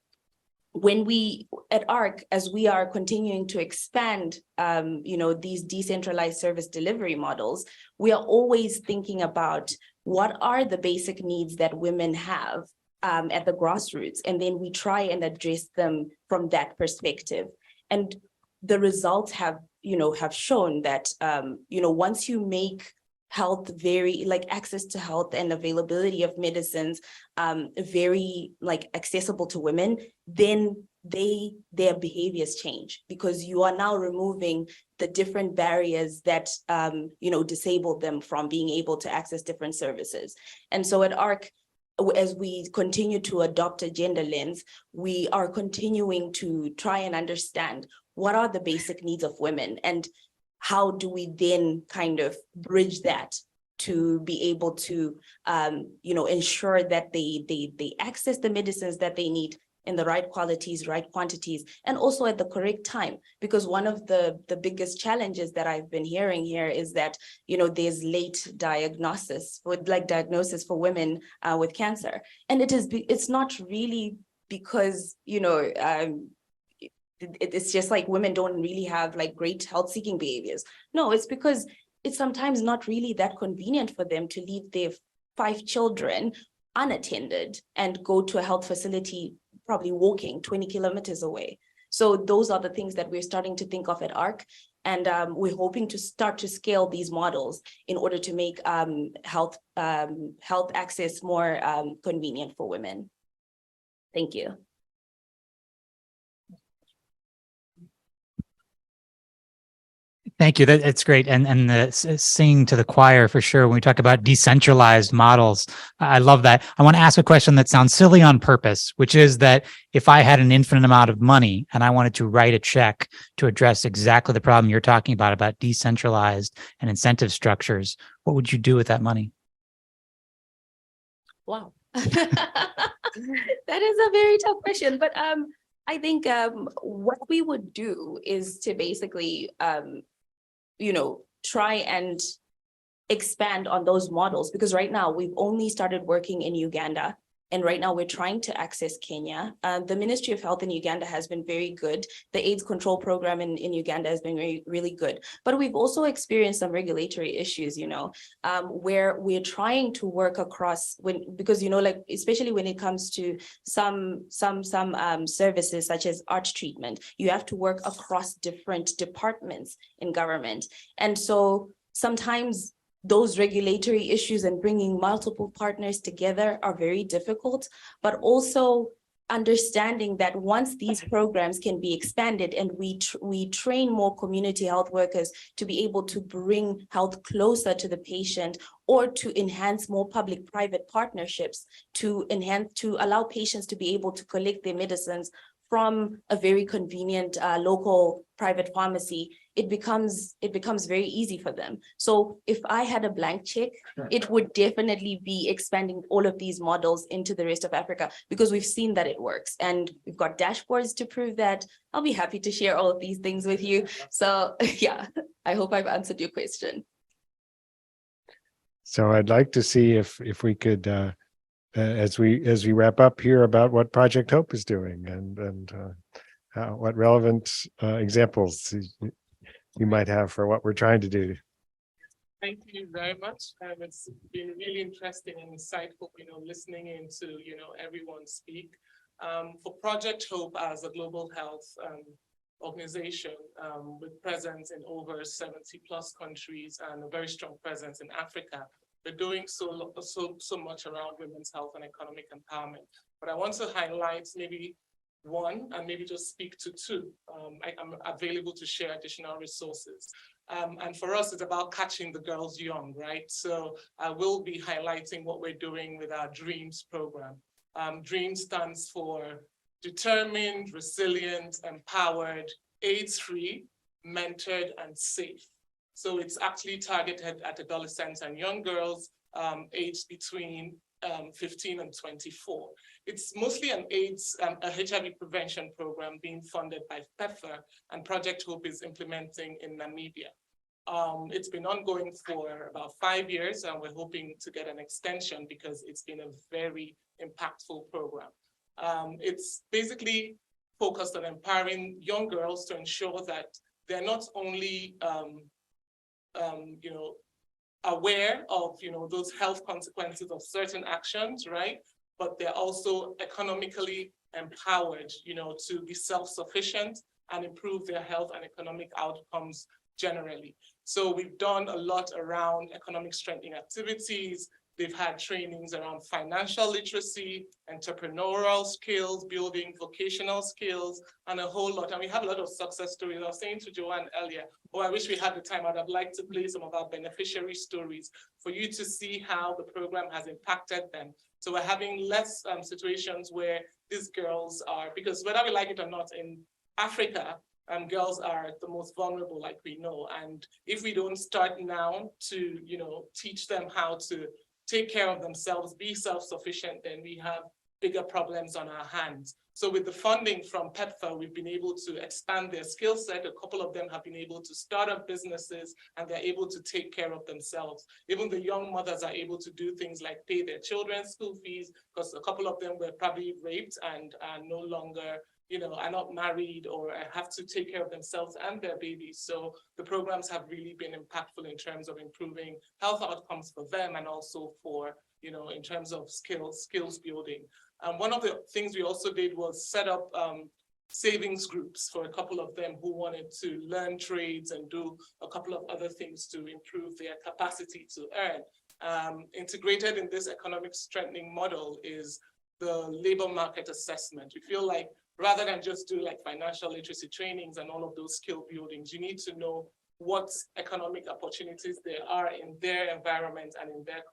when we at ARC, as we are continuing to expand, these decentralized service delivery models, we are always thinking about what are the basic needs that women have at the grassroots, and then we try and address them from that perspective. And the results have shown that once you make health access to health and availability of medicines very accessible to women, then their behaviors change, because you are now removing the different barriers that disable them from being able to access different services. And so at ARC, as we continue to adopt a gender lens, we are continuing to try and understand what are the basic needs of women, and how do we then kind of bridge that to be able to, ensure that they access the medicines that they need in the right qualities, right quantities, and also at the correct time. Because one of the biggest challenges that I've been hearing here is that, there's late diagnosis for women with cancer. And it's not really because, it's just like women don't really have great health-seeking behaviors. No, it's because it's sometimes not really that convenient for them to leave their 5 children unattended and go to a health facility, probably walking 20 kilometers away. So those are the things that we're starting to think of at ARC. And we're hoping to start to scale these models in order to make health access more convenient for women. Thank you. Thank you. That's great. And the singing to the choir for sure. When we talk about decentralized models, I love that. I want to ask a question that sounds silly on purpose, which is that if I had an infinite amount of money and I wanted to write a check to address exactly the problem you're talking about decentralized and incentive structures, what would you do with that money? Wow. That is a very tough question, but I think what we would do is to basically try and expand on those models, because right now we've only started working in Uganda, and right now we're trying to access Kenya. The Ministry of Health in Uganda has been very good. The AIDS control program in Uganda has been really good, but we've also experienced some regulatory issues, where we're trying to work across because especially when it comes to some services such as ART treatment, you have to work across different departments in government. And so sometimes those regulatory issues and bringing multiple partners together are very difficult, but also understanding that once these programs can be expanded and we train more community health workers to be able to bring health closer to the patient, or to enhance more public-private partnerships to allow patients to be able to collect their medicines from a very convenient local private pharmacy, it becomes very easy for them. So if I had a blank check, it would definitely be expanding all of these models into the rest of Africa, because we've seen that it works and we've got dashboards to prove that. I'll be happy to share all of these things with you. So yeah, I hope I've answered your question. So I'd like to see if we could, as we wrap up, hear about what Project Hope is doing and what relevant examples you might have for what we're trying to do. Thank you very much. It's been really interesting and insightful, listening into, everyone speak. For Project Hope as a global health organization with presence in over 70 plus countries and a very strong presence in Africa, we're doing so much around women's health and economic empowerment. But I want to highlight maybe one and maybe just speak to two. I'm available to share additional resources. And for us, it's about catching the girls young, right? So I will be highlighting what we're doing with our DREAMS program. DREAM stands for Determined, Resilient, Empowered, AIDS-Free, Mentored, and Safe. So it's actually targeted at adolescents and young girls aged between 15 and 24. It's mostly an AIDS, a HIV prevention program being funded by PEPFAR, and Project Hope is implementing in Namibia. It's been ongoing for about 5 years, and we're hoping to get an extension because it's been a very impactful program. It's basically focused on empowering young girls to ensure that they're not only you know, aware of, you know, those health consequences of certain actions, right? But they're also economically empowered, you know, to be self-sufficient and improve their health and economic outcomes generally. So we've done a lot around economic strengthening activities. They've had trainings around financial literacy, entrepreneurial skills, building vocational skills, and a whole lot. And we have a lot of success stories. I was saying to Joanne earlier, oh, I wish we had the time. I'd have liked to play some of our beneficiary stories for you to see how the program has impacted them. So we're having less situations where these girls are, because whether we like it or not, in Africa, girls are the most vulnerable, like we know. And if we don't start now to, you know, teach them how to take care of themselves, be self-sufficient, then we have bigger problems on our hands. So with the funding from PEPFAR, we've been able to expand their skill set. A couple of them have been able to start up businesses, and they're able to take care of themselves. Even the young mothers are able to do things like pay their children's school fees, because a couple of them were probably raped and are no longer, you know, are not married or have to take care of themselves and their babies. So the programs have really been impactful in terms of improving health outcomes for them, and also for, you know, in terms of skills building. One of the things we also did was set up savings groups for a couple of them who wanted to learn trades and do a couple of other things to improve their capacity to earn. Integrated in this economic strengthening model is the labor market assessment. We feel like rather than just do like financial literacy trainings and all of those skill buildings, you need to know what economic opportunities there are in their environment and in their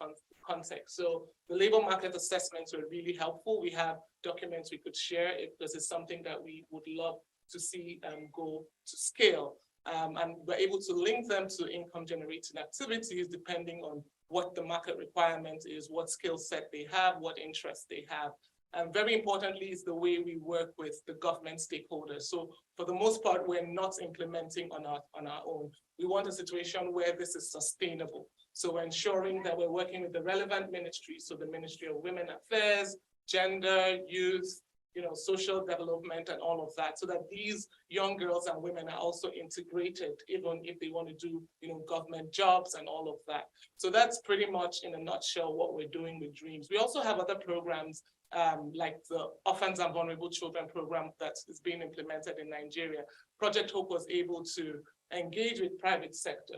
context. So the labor market assessments were really helpful. We have documents we could share because it's something that we would love to see go to scale. And we're able to link them to income generating activities depending on what the market requirement is, what skill set they have, what interests they have. And very importantly is the way we work with the government stakeholders. So for the most part, we're not implementing on our own. We want a situation where this is sustainable. So we're ensuring that we're working with the relevant ministries, so the Ministry of Women Affairs, Gender, Youth, you know, social development and all of that, so that these young girls and women are also integrated, even if they want to do, you know, government jobs and all of that. So that's pretty much in a nutshell what we're doing with DREAMS. We also have other programs like the Orphans and Vulnerable Children program that is being implemented in Nigeria. Project Hope was able to engage with private sector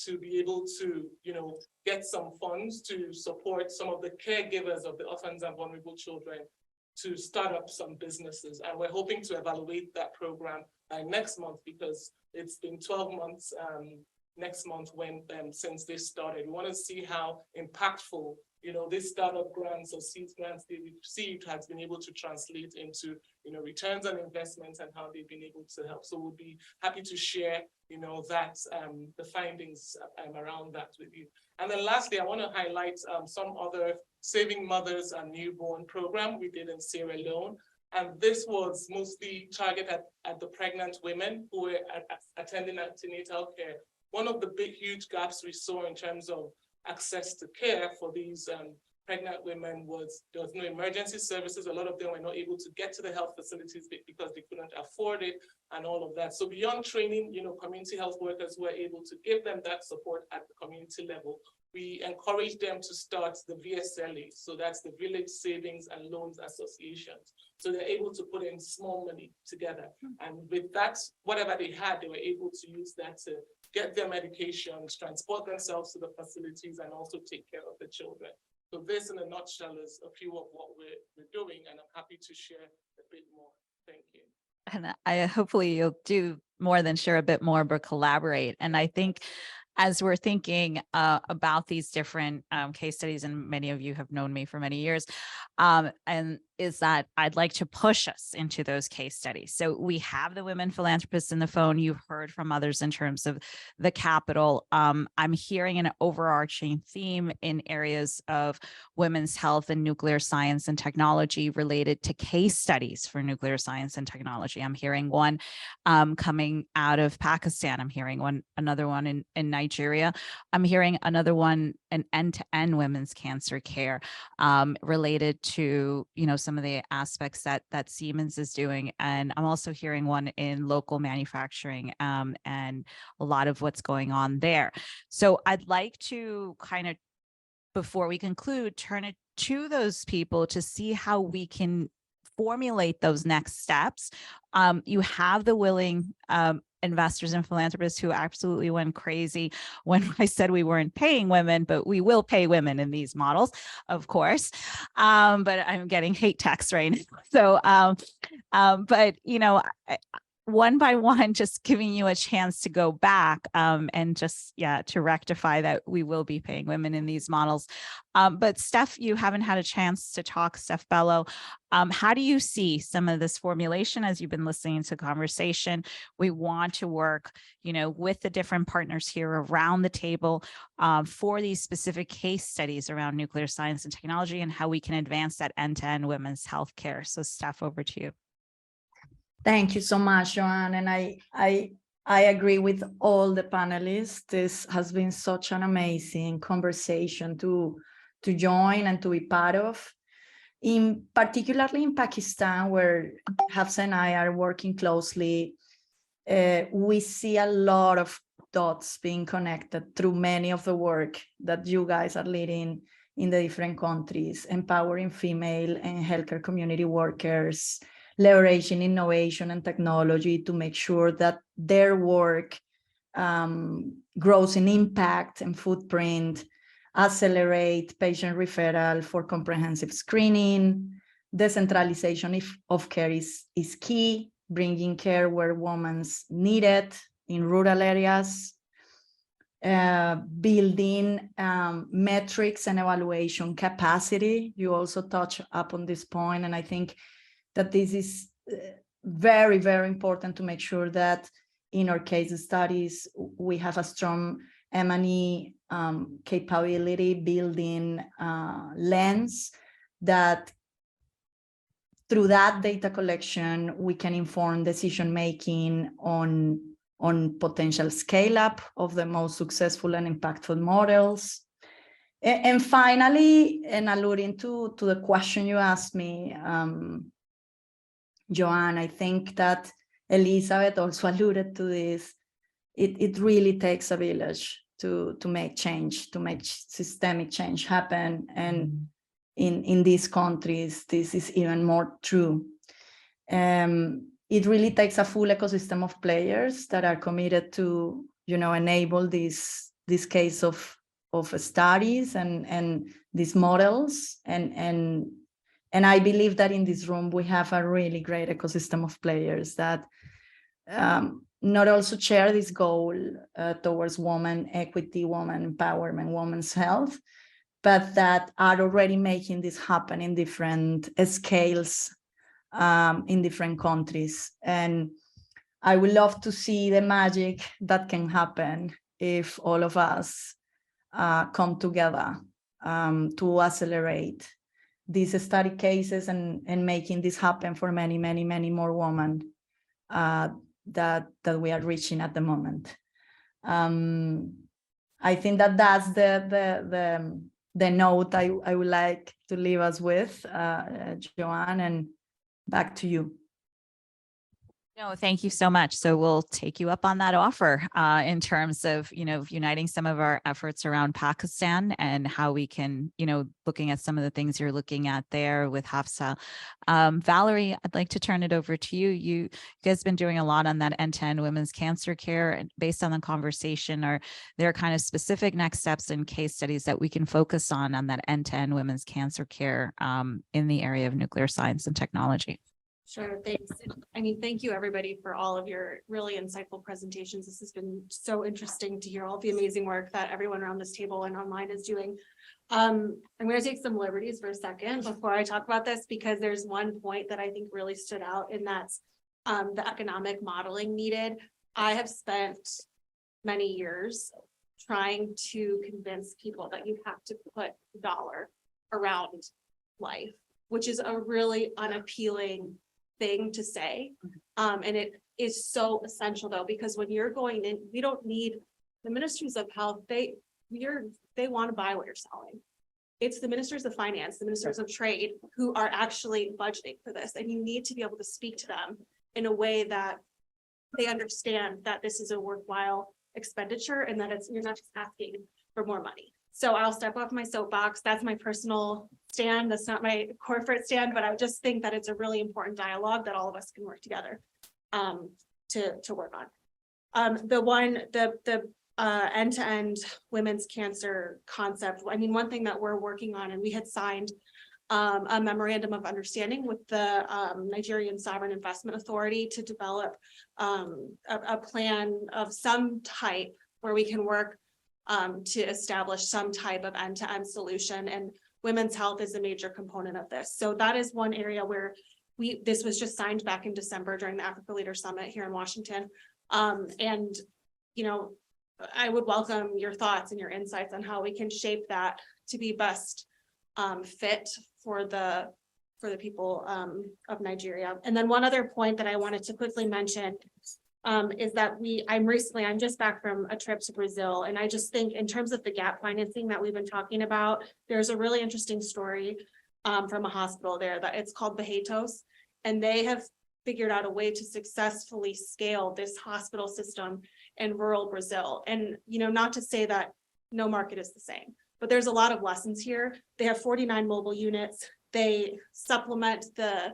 to be able to, you know, get some funds to support some of the caregivers of the orphans and vulnerable children to start up some businesses. And we're hoping to evaluate that program by next month, because it's been 12 months next month when since they started. We want to see how impactful, you know, this startup grants or seed grants they received has been able to translate into, you know, returns on investments and how they've been able to help. So we'll be happy to share, you know, that the findings around that with you. And then lastly, I want to highlight some other Saving Mothers and Newborn program we did in Sierra Leone. And this was mostly targeted at the pregnant women who were attending antenatal care. One of the big, huge gaps we saw in terms of access to care for these pregnant women was there was no emergency services. A lot of them were not able to get to the health facilities because they couldn't afford it and all of that. So beyond training, you know, community health workers were able to give them that support at the community level. We encourage them to start the VSLA. So that's the Village Savings and Loans Associations. So they're able to put in small money together. And with that, whatever they had, they were able to use that to get their medications, transport themselves to the facilities, and also take care of the children. So this in a nutshell is a few of what we're doing, and I'm happy to share a bit more. Thank you. And I hopefully you'll do more than share a bit more, but collaborate. And I think as we're thinking about these different case studies, and many of you have known me for many years, and is that I'd like to push us into those case studies. So we have the women philanthropists in the phone. You've heard from others in terms of the capital. I'm hearing an overarching theme in areas of women's health and nuclear science and technology related to case studies for nuclear science and technology. I'm hearing one coming out of Pakistan. I'm hearing another one in Nigeria. I'm hearing another one, an end-to-end women's cancer care related to, some of the aspects that Siemens is doing. And I'm also hearing one in local manufacturing and a lot of what's going on there. So I'd like to kind of, before we conclude, turn it to those people to see how we can formulate those next steps. You have the willing investors and philanthropists who absolutely went crazy when I said we weren't paying women, but we will pay women in these models, of course. But I'm getting hate texts right now. So, but one by one, just giving you a chance to go back and just, to rectify that we will be paying women in these models. But Steph, you haven't had a chance to talk, Steph Bello. How do you see some of this formulation as you've been listening to conversation? We want to work, with the different partners here around the table for these specific case studies around nuclear science and technology and how we can advance that end-to-end women's healthcare. So Steph, over to you. Thank you so much, Joanne. And I agree with all the panelists. This has been such an amazing conversation to join and to be part of. Particularly in Pakistan, where Hafsa and I are working closely, we see a lot of dots being connected through many of the work that you guys are leading in the different countries, empowering female and healthcare community workers, leveraging innovation and technology to make sure that their work grows in impact and footprint, accelerate patient referral for comprehensive screening. Decentralization of care is key, bringing care where women's need it in rural areas, building metrics and evaluation capacity. You also touch upon this point, and I think that this is very, very important to make sure that in our case studies, we have a strong M&E capability building lens that through that data collection, we can inform decision-making on potential scale-up of the most successful and impactful models. And finally, and alluding to the question you asked me, Joanne, I think that Elizabeth also alluded to this. It really takes a village to make change, to make systemic change happen. And in these countries, this is even more true. It really takes a full ecosystem of players that are committed to, enable this case of studies and these models. And I believe that in this room, we have a really great ecosystem of players that not also share this goal towards women equity, women empowerment, women's health, but that are already making this happen in different scales in different countries. And I would love to see the magic that can happen if all of us come together to accelerate these study cases and making this happen for many, many, many more women that we are reaching at the moment. I think that that's the note I would like to leave us with, Joanne, and back to you. No, thank you so much. So we'll take you up on that offer in terms of, uniting some of our efforts around Pakistan and how we can, looking at some of the things you're looking at there with Hafsa. Valerie, I'd like to turn it over to you. You guys have been doing a lot on that end-to-end women's cancer care. And based on the conversation, are there kind of specific next steps and case studies that we can focus on that end-to-end women's cancer care in the area of nuclear science and technology? Sure, thanks. I mean, thank you, everybody, for all of your really insightful presentations. This has been so interesting to hear all the amazing work that everyone around this table and online is doing. I'm going to take some liberties for a second before I talk about this, because there's one point that I think really stood out, and that's the economic modeling needed. I have spent many years trying to convince people that you have to put dollar around life, which is a really unappealing thing to say. And it is so essential though, because when you're going in, we don't need the ministries of health. They want to buy what you're selling. It's the ministers of finance, the ministers of trade who are actually budgeting for this. And you need to be able to speak to them in a way that they understand that this is a worthwhile expenditure and that you're not just asking for more money. So I'll step off my soapbox. That's my personal stand. That's not my corporate stand, but I just think that it's a really important dialogue that all of us can work together to work on. The end-to-end women's cancer concept. I mean, one thing that we're working on, and we had signed a memorandum of understanding with the Nigerian Sovereign Investment Authority to develop a plan of some type where we can work to establish some type of end-to-end solution, and women's health is a major component of this. So that is one area where this was just signed back in December during the Africa Leader Summit here in Washington. And, you know, I would welcome your thoughts and your insights on how we can shape that to be best fit for the people of Nigeria. And then one other point that I wanted to quickly mention is that I'm just back from a trip to Brazil. And I just think in terms of the gap financing that we've been talking about, there's a really interesting story from a hospital there that it's called Barretos. And they have figured out a way to successfully scale this hospital system in rural Brazil. And, you know, not to say that no market is the same, but there's a lot of lessons here. They have 49 mobile units. They supplement the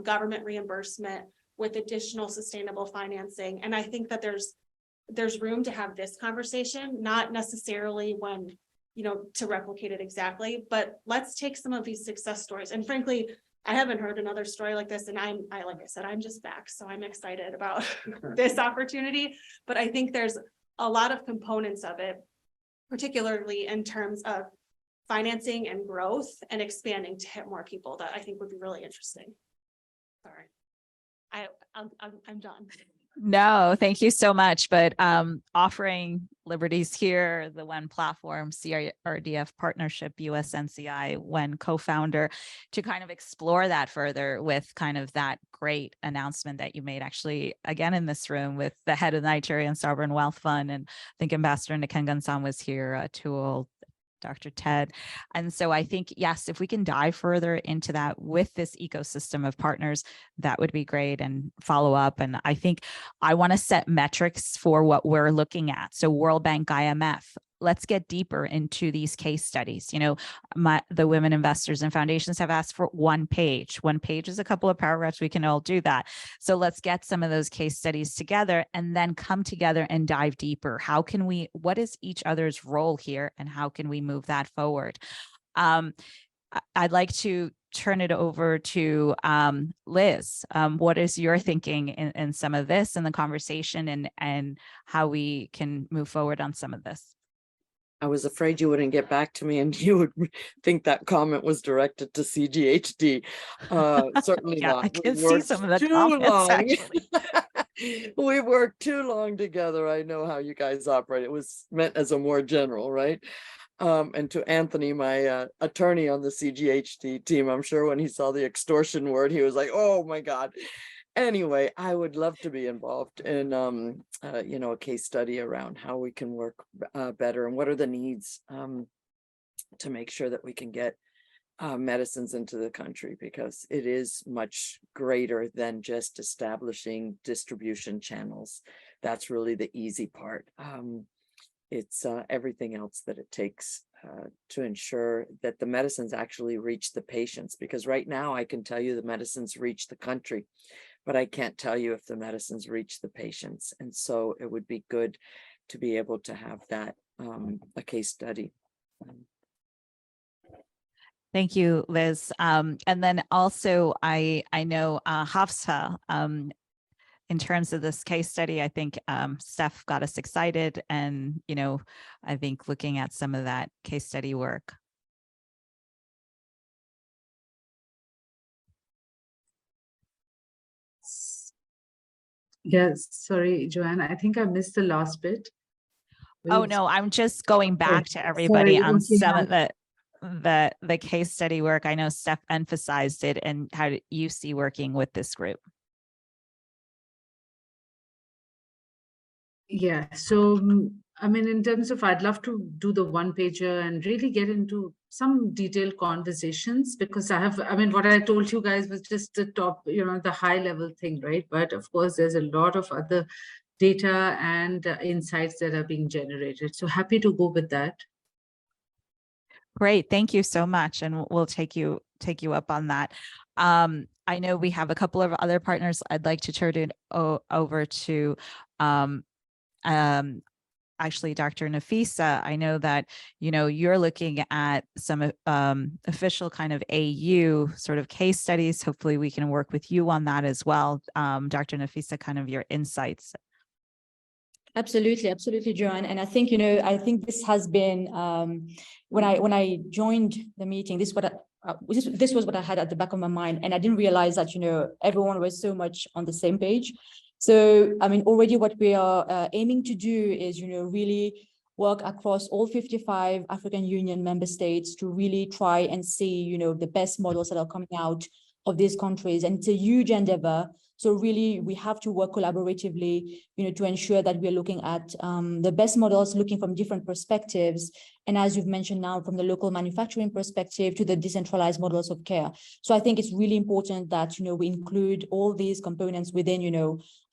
government reimbursement with additional sustainable financing. And I think that there's room to have this conversation, not necessarily when, you know, to replicate it exactly, but let's take some of these success stories. And frankly, I haven't heard another story like this. And like I said, I'm just back. So I'm excited about this opportunity, but I think there's a lot of components of it, particularly in terms of financing and growth and expanding to hit more people, that I think would be really interesting. Sorry. I'm done. No, thank you so much. But offering liberties here, the WEN platform, CRDF partnership, USNCI, WEN co-founder, to kind of explore that further with kind of that great announcement that you made actually again in this room with the head of the Nigerian Sovereign Wealth Fund. And I think Ambassador Nkengasong was here, Tool, Dr. Ted. And so I think, yes, if we can dive further into that with this ecosystem of partners, that would be great, and follow up. And I think I want to set metrics for what we're looking at. So World Bank, IMF, let's get deeper into these case studies. You know, the women investors and foundations have asked for one page. One page is a couple of paragraphs. We can all do that. So let's get some of those case studies together and then come together and dive deeper. What is each other's role here, and how can we move that forward? I'd like to turn it over to Liz. What is your thinking in some of this and the conversation, and how we can move forward on some of this? I was afraid you wouldn't get back to me and you would think that comment was directed to CGHD. Certainly Yeah, not. I can see some of the comments actually. We worked too long together. I know how you guys operate. It was meant as a more general, right? And to Anthony, my attorney on the CGHD team, I'm sure when he saw the extortion word, he was like, oh my God. Anyway, I would love to be involved in, you know, a case study around how we can work better and what are the needs to make sure that we can get medicines into the country, because it is much greater than just establishing distribution channels. That's really the easy part. It's everything else that it takes to ensure that the medicines actually reach the patients, because right now I can tell you the medicines reach the country, but I can't tell you if the medicines reach the patients. And so it would be good to be able to have that, a case study. Thank you, Liz. And then also I know Hafsa, in terms of this case study, I think Steph got us excited, and I think looking at some of that case study work. Yes, sorry, Joanne, I think I missed the last bit. Oh Wait. no, I'm just going Okay, back to everybody sorry, on okay, some of the case study work. I know Steph emphasized it, and how do you see working with this group? Yeah, so I mean, in terms of, I'd love to do the one pager and really get into some detailed conversations, because I mean, what I told you guys was just the top, the high level thing, right? But of course, there's a lot of other data and insights that are being generated. So happy to go with that. Great, thank you so much, and we'll take you up on that. I know we have a couple of other partners. I'd like to turn it over to actually Dr. Nafisa. I know that you're looking at some official kind of AU sort of case studies. Hopefully we can work with you on that as well. Dr. Nafisa, kind of your insights. Absolutely, absolutely, Joanne. And I think, I think this has been, when I joined the meeting, this was what I had at the back of my mind. And I didn't realize that, everyone was so much on the same page. So, I mean, already what we are aiming to do is, really work across all 55 African Union member states to really try and see, the best models that are coming out of these countries. And it's a huge endeavor. So really, we have to work collaboratively, to ensure that we're looking at the best models, looking from different perspectives. And as you've mentioned now, from the local manufacturing perspective to the decentralized models of care. So I think it's really important that, we include all these components within,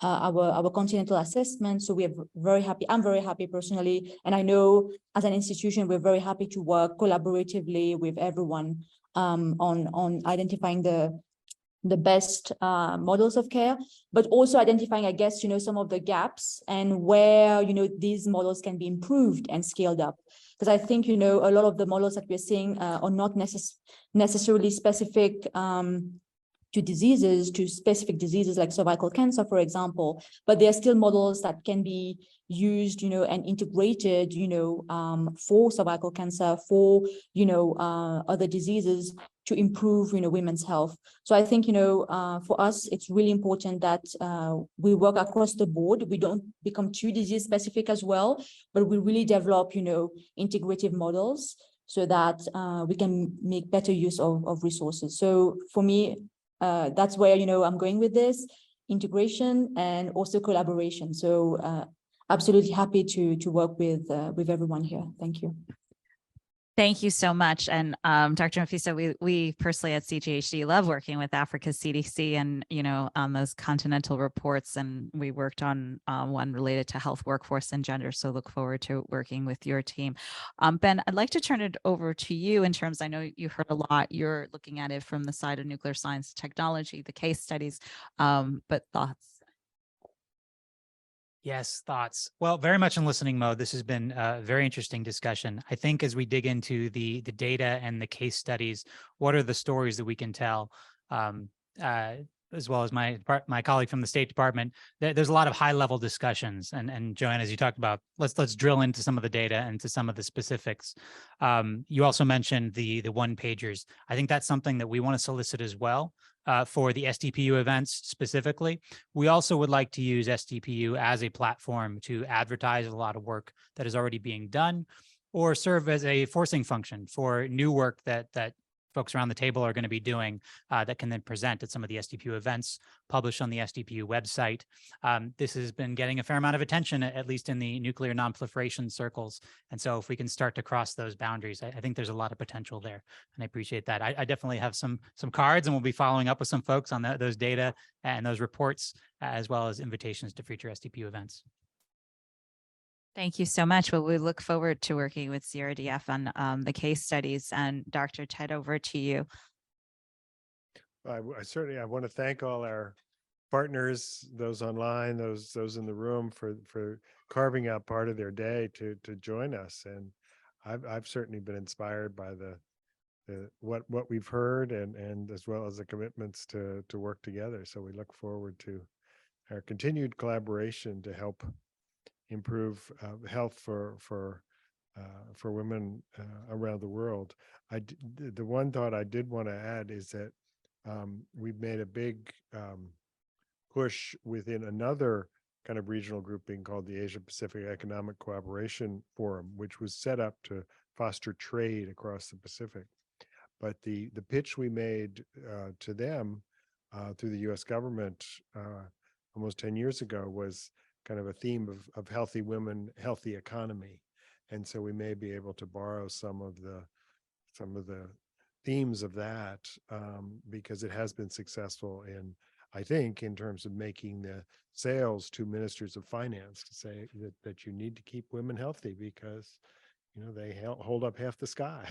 our continental assessment. So we're very happy. I'm very happy personally. And I know as an institution, we're very happy to work collaboratively with everyone on identifying the best models of care, but also identifying, I guess, some of the gaps and where, these models can be improved and scaled up. Because I think, a lot of the models that we're seeing are not necessarily specific to specific diseases like cervical cancer, for example, but there are still models that can be used, and integrated, for cervical cancer, for, other diseases to improve, women's health. So I think, for us, it's really important that we work across the board. We don't become too disease specific as well, but we really develop, integrative models so that we can make better use of resources. So for me, that's where, I'm going with this integration and also collaboration. So absolutely happy to work with everyone here. Thank you. Thank you so much. And Dr. Nafisa, we personally at CGHD love working with Africa's CDC and, on those continental reports. And we worked on one related to health, workforce, and gender. So look forward to working with your team. Ben, I'd like to turn it over to you in terms, I know you heard a lot. You're looking at it from the side of nuclear science technology, the case studies, but thoughts? Yes, thoughts. Well, very much in listening mode. This has been a very interesting discussion. I think as we dig into the data and the case studies, what are the stories that we can tell? As well as my colleague from the State Department, there's a lot of high level discussions. And Joanne, as you talked about, let's drill into some of the data and to some of the specifics. You also mentioned the one pagers. I think that's something that we want to solicit as well. For the SDPU events specifically. We also would like to use SDPU as a platform to advertise a lot of work that is already being done, or serve as a forcing function for new work that folks around the table are going to be doing that can then present at some of the SDPU events published on the SDPU website. This has been getting a fair amount of attention, at least in the nuclear non-proliferation circles. And so if we can start to cross those boundaries, I think there's a lot of potential there. And I appreciate that. I definitely have some cards, and we'll be following up with some folks on those data and those reports, as well as invitations to future SDPU events. Thank you so much. Well, we look forward to working with CRDF on the case studies. And Dr. Ted, over to you. I want to thank all our partners, those online, those in the room, for carving out part of their day to join us. And I've certainly been inspired by the what we've heard and as well as the commitments to work together. So we look forward to our continued collaboration to help improve health for women around the world. The one thought I did want to add is that we've made a big push within another kind of regional grouping called the Asia Pacific Economic Cooperation Forum, which was set up to foster trade across the Pacific. But the pitch we made to them through the US government almost 10 years ago was kind of a theme of healthy women, healthy economy. And so we may be able to borrow some of the themes of that because it has been successful in, I think, in terms of making the sales to ministers of finance to say that you need to keep women healthy because they hold up half the sky,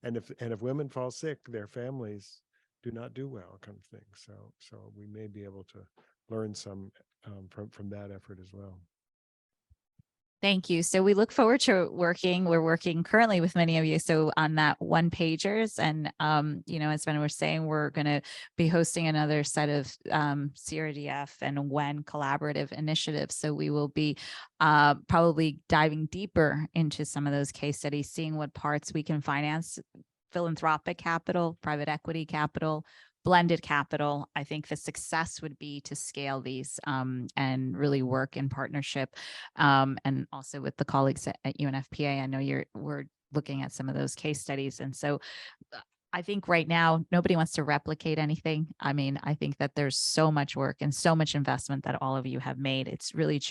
and if women fall sick, their families do not do well, kind of thing. So we may be able to learn some from that effort as well. Thank you. So we look forward to we're working currently with many of you. So on that one pagers and, as Ben was saying, we're going to be hosting another set of CRDF and WEN collaborative initiatives. So we will be probably diving deeper into some of those case studies, seeing what parts we can finance, philanthropic capital, private equity capital, blended capital. I think the success would be to scale these and really work in partnership and also with the colleagues at UNFPA. I know we're looking at some of those case studies. And so I think right now, nobody wants to replicate anything. I mean, I think that there's so much work and so much investment that all of you have made. It's really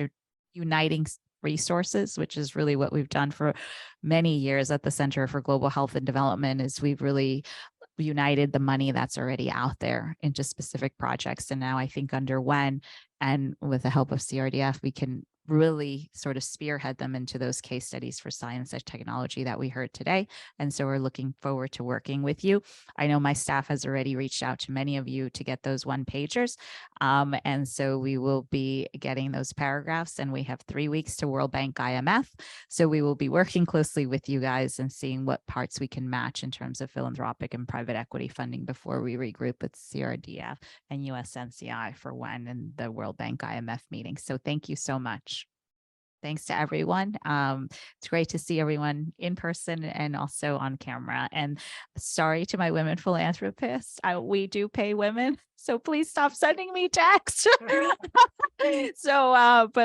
uniting resources, which is really what we've done for many years at the Center for Global Health and Development, is we've really united the money that's already out there into specific projects. And now I think under WEN and with the help of CRDF, we can really sort of spearhead them into those case studies for science and technology that we heard today. And so we're looking forward to working with you. I know my staff has already reached out to many of you to get those one pagers. And so we will be getting those paragraphs, and we have 3 weeks to World Bank IMF. So we will be working closely with you guys and seeing what parts we can match in terms of philanthropic and private equity funding before we regroup with CRDF and USNCI for WEN and the World Bank IMF meeting. So thank you so much. Thanks to everyone. It's great to see everyone in person and also on camera. And sorry to my women philanthropists. We do pay women, so please stop sending me texts. But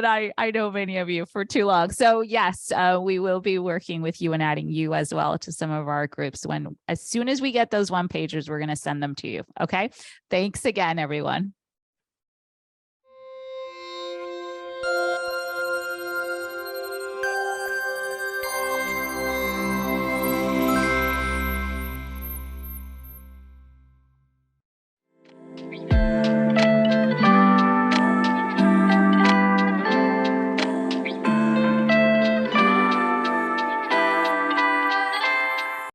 I know many of you for too long. So yes, we will be working with you and adding you as well to some of our groups. As soon as we get those one pagers, we're going to send them to you. Okay. Thanks again, everyone.